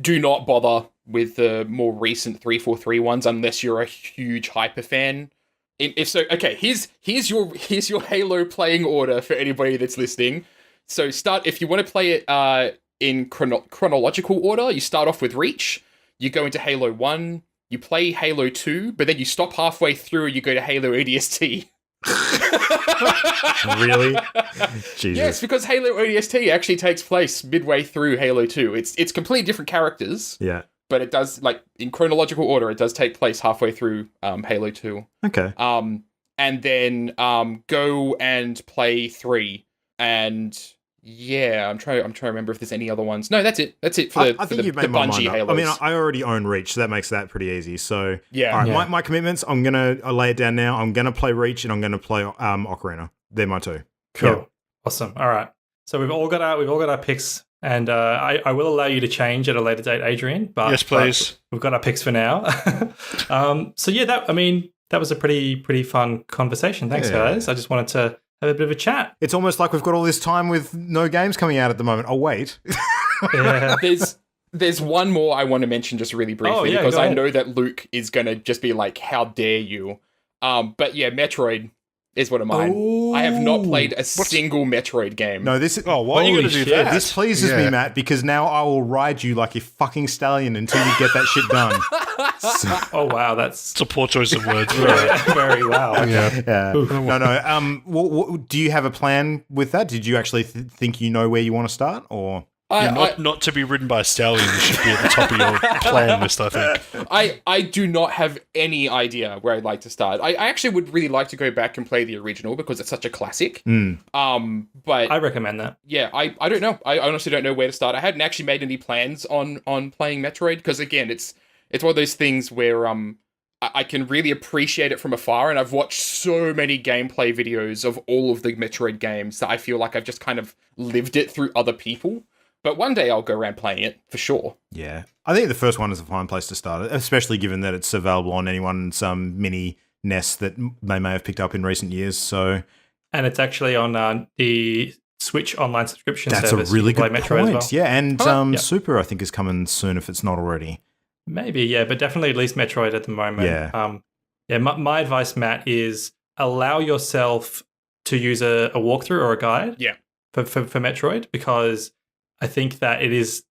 Do not bother with the more recent 343 ones unless you're a huge hyper fan. If so, okay, here's your Halo playing order for anybody that's listening. So if you want to play it in chronological order, you start off with Reach, you go into Halo 1, you play Halo 2, but then you stop halfway through and you go to Halo ODST. Really? Jesus. Yes, because Halo ODST actually takes place midway through Halo 2. It's completely different characters. Yeah. But it does, like, in chronological order, it does take place halfway through Halo 2. Okay. And then go and play 3. And yeah, I'm trying to remember if there's any other ones. No, that's it. That's it for the Bungie Halos. I mean, I already own Reach, so that makes that pretty easy. So yeah, all right, my commitments. I lay it down now. I'm gonna play Reach and I'm gonna play Ocarina. They're my 2. Cool, yeah. Awesome. All right, so we've all got our picks, and I will allow you to change at a later date, Adrian. But yes, please. We've got our picks for now. So yeah, that was a pretty fun conversation. Thanks, guys. I just wanted to have a bit of a chat. It's almost like we've got all this time with no games coming out at the moment. Oh, wait. Yeah. There's one more I want to mention just really briefly because I know that Luke is going to just be like, how dare you? But yeah, Metroid. is one of mine. I have not played a single Metroid game. No, this is... Oh, why are you going to do that? This pleases me, Matt, because now I will ride you like a fucking stallion until you get that shit done. Oh, wow. It's a poor choice of words. Very wow. Okay. Yeah. No. Do you have a plan with that? Did you actually think you know where you want to start, or... not to be ridden by a stallion should be at the top of your plan list, I think. I do not have any idea where I'd like to start. I actually would really like to go back and play the original because it's such a classic. But I recommend that. Yeah, I don't know. I honestly don't know where to start. I hadn't actually made any plans on playing Metroid because, again, it's one of those things where I can really appreciate it from afar, and I've watched so many gameplay videos of all of the Metroid games that I feel like I've just kind of lived it through other people. But one day I'll go around playing it, for sure. Yeah. I think the first one is a fine place to start, especially given that it's available on anyone's mini NES that they may have picked up in recent years. So, and it's actually on the Switch online subscription service. That's a really good Metroid point. as well. Yeah, and Super, I think, is coming soon if it's not already. Maybe, yeah, but definitely at least Metroid at the moment. Yeah. My advice, Matt, is allow yourself to use a walkthrough or a guide for Metroid, because I think that it is,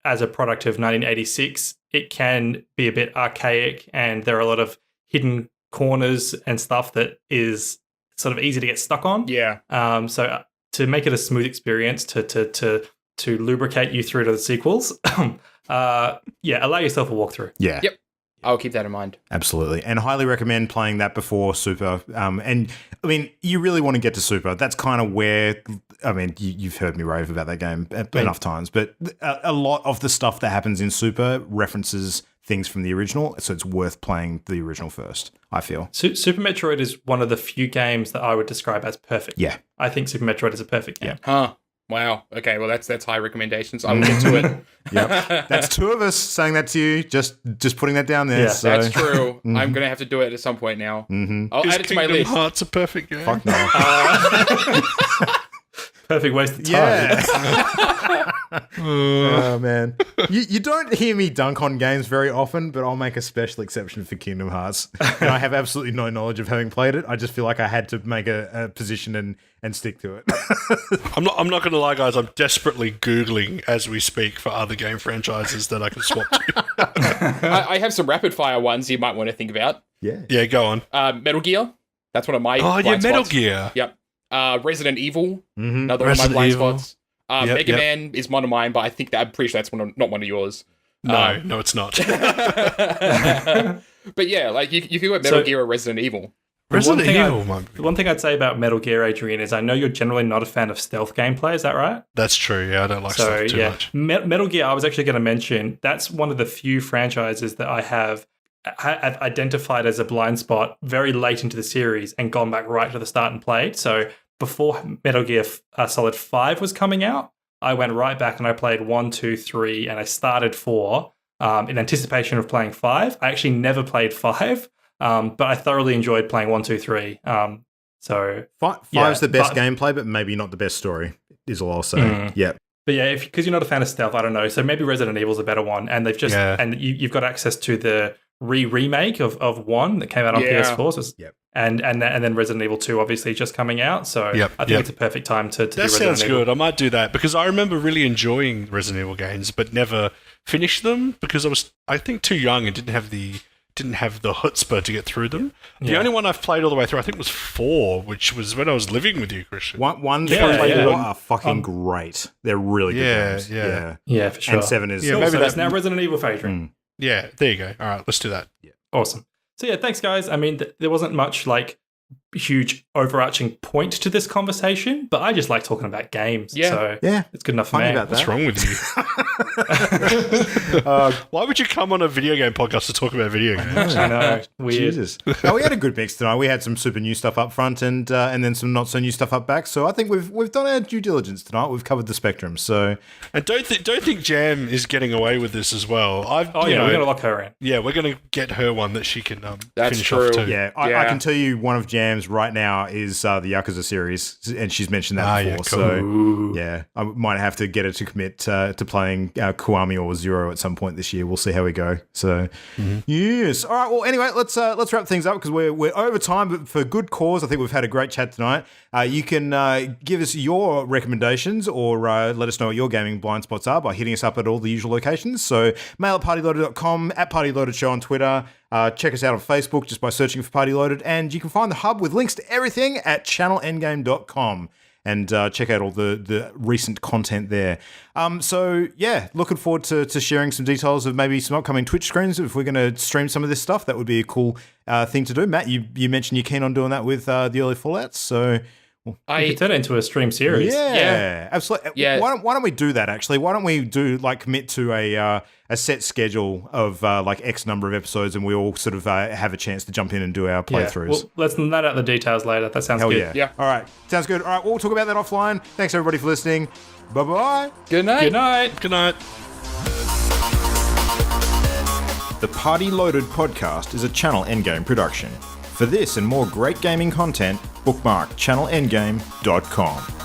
as a product of 1986, it can be a bit archaic, and there are a lot of hidden corners and stuff that is sort of easy to get stuck on. Yeah. So to make it a smooth experience, to lubricate you through to the sequels, allow yourself a walkthrough. Yeah. Yep. I'll keep that in mind. Absolutely. And highly recommend playing that before Super. And, I mean, you really want to get to Super. That's kind of where, I mean, you've heard me rave about that game enough times, but a lot of the stuff that happens in Super references things from the original, so it's worth playing the original first, I feel. Super Metroid is one of the few games that I would describe as perfect. Yeah. I think Super Metroid is a perfect game. Huh. Wow. Okay. Well, that's high recommendations. I'll get to it. Yep. That's two of us saying that to you. Just putting that down there. Yeah, so. That's true. I'm gonna have to do it at some point now. I'll add it to my list. Heart's a perfect game. Fuck no. Perfect waste of time. Yeah. Oh man, you don't hear me dunk on games very often, but I'll make a special exception for Kingdom Hearts. And I have absolutely no knowledge of having played it. I just feel like I had to make a position and stick to it. I'm not going to lie, guys. I'm desperately Googling as we speak for other game franchises that I can swap to. I have some rapid fire ones you might want to think about. Yeah, go on. Metal Gear. That's one of my Metal spots. Gear. Yep. Resident Evil. Mm-hmm. Another Resident one of my Evil. blind spots. Mega Man is one of mine, but I think that I'm pretty sure that's not one of yours. No, it's not. But yeah, like you could go with Metal Gear or Resident Evil. Resident Evil. The one thing I'd say about Metal Gear, Adrian, is I know you're generally not a fan of stealth gameplay. Is that right? That's true. Yeah, I don't like stealth too much. Metal Gear, I was actually going to mention, that's one of the few franchises that I have identified as a blind spot very late into the series and gone back right to the start and played. So before Metal Gear Solid 5 was coming out, I went right back and I played 1, 2, 3, and I started 4 in anticipation of playing 5. I actually never played 5, but I thoroughly enjoyed playing 1, 2, 3. So Five's the best gameplay, but maybe not the best story, is all I'll say. Yeah. But yeah, because you're not a fan of stealth, I don't know. So maybe Resident Evil's a better one. And they've just and you've got access to the remake of 1 that came out on PS4. So and then Resident Evil 2 obviously just coming out. So I think it's a perfect time to do Resident Evil. That sounds good. I might do that because I remember really enjoying Resident Evil games, but never finished them because I was, I think, too young and didn't have the chutzpah to get through them. The only one I've played all the way through, I think, was 4, which was when I was living with you, Christian. One are fucking great. They're really good games. Yeah, for sure. And 7 is... maybe that's now Resident Evil for Adrian. Yeah, there you go. All right, let's do that. Yeah. Awesome. So thanks, guys. I mean, there wasn't much huge overarching point to this conversation, but I just like talking about games. Yeah. So it's good enough for me. About that. What's wrong with you? Why would you come on a video game podcast to talk about video games? I know. Weird. Jesus. No, we had a good mix tonight. We had some super new stuff up front and then some not so new stuff up back. So I think we've done our due diligence tonight. We've covered the spectrum. So and don't think Jam is getting away with this as well. We're going to lock her in. Yeah, we're going to get her one that she can That's finish true. off too. I can tell you one of Jam's games right now is the Yakuza series, and she's mentioned that before. Yeah, cool. So, yeah, I might have to get her to commit to playing Kiwami or Zero at some point this year. We'll see how we go. So, yes. All right. Well, anyway, let's wrap things up because we're over time, but for good cause. I think we've had a great chat tonight. You can give us your recommendations or let us know what your gaming blind spots are by hitting us up at all the usual locations. So, mail at partyloaded.com, at partyloadedshow on Twitter. Check us out on Facebook just by searching for Party Loaded, and you can find the hub with links to everything at channelendgame.com. And check out all the recent content there. So, yeah, looking forward to sharing some details of maybe some upcoming Twitch screens. If we're going to stream some of this stuff, that would be a cool thing to do. Matt, you mentioned you're keen on doing that with the early Fallouts. So, you could turn it into a stream series. Yeah. Absolutely. Yeah. Why don't we do that, actually? Why don't we commit to a set schedule of X number of episodes, and we all sort of have a chance to jump in and do our playthroughs. Well, let's nut out the details later. That sounds good. Yeah. All right. Sounds good. All right. We'll talk about that offline. Thanks, everybody, for listening. Bye-bye. Good night. Good night. Good night. The Party Loaded podcast is a Channel Endgame production. For this and more great gaming content, bookmark channelendgame.com.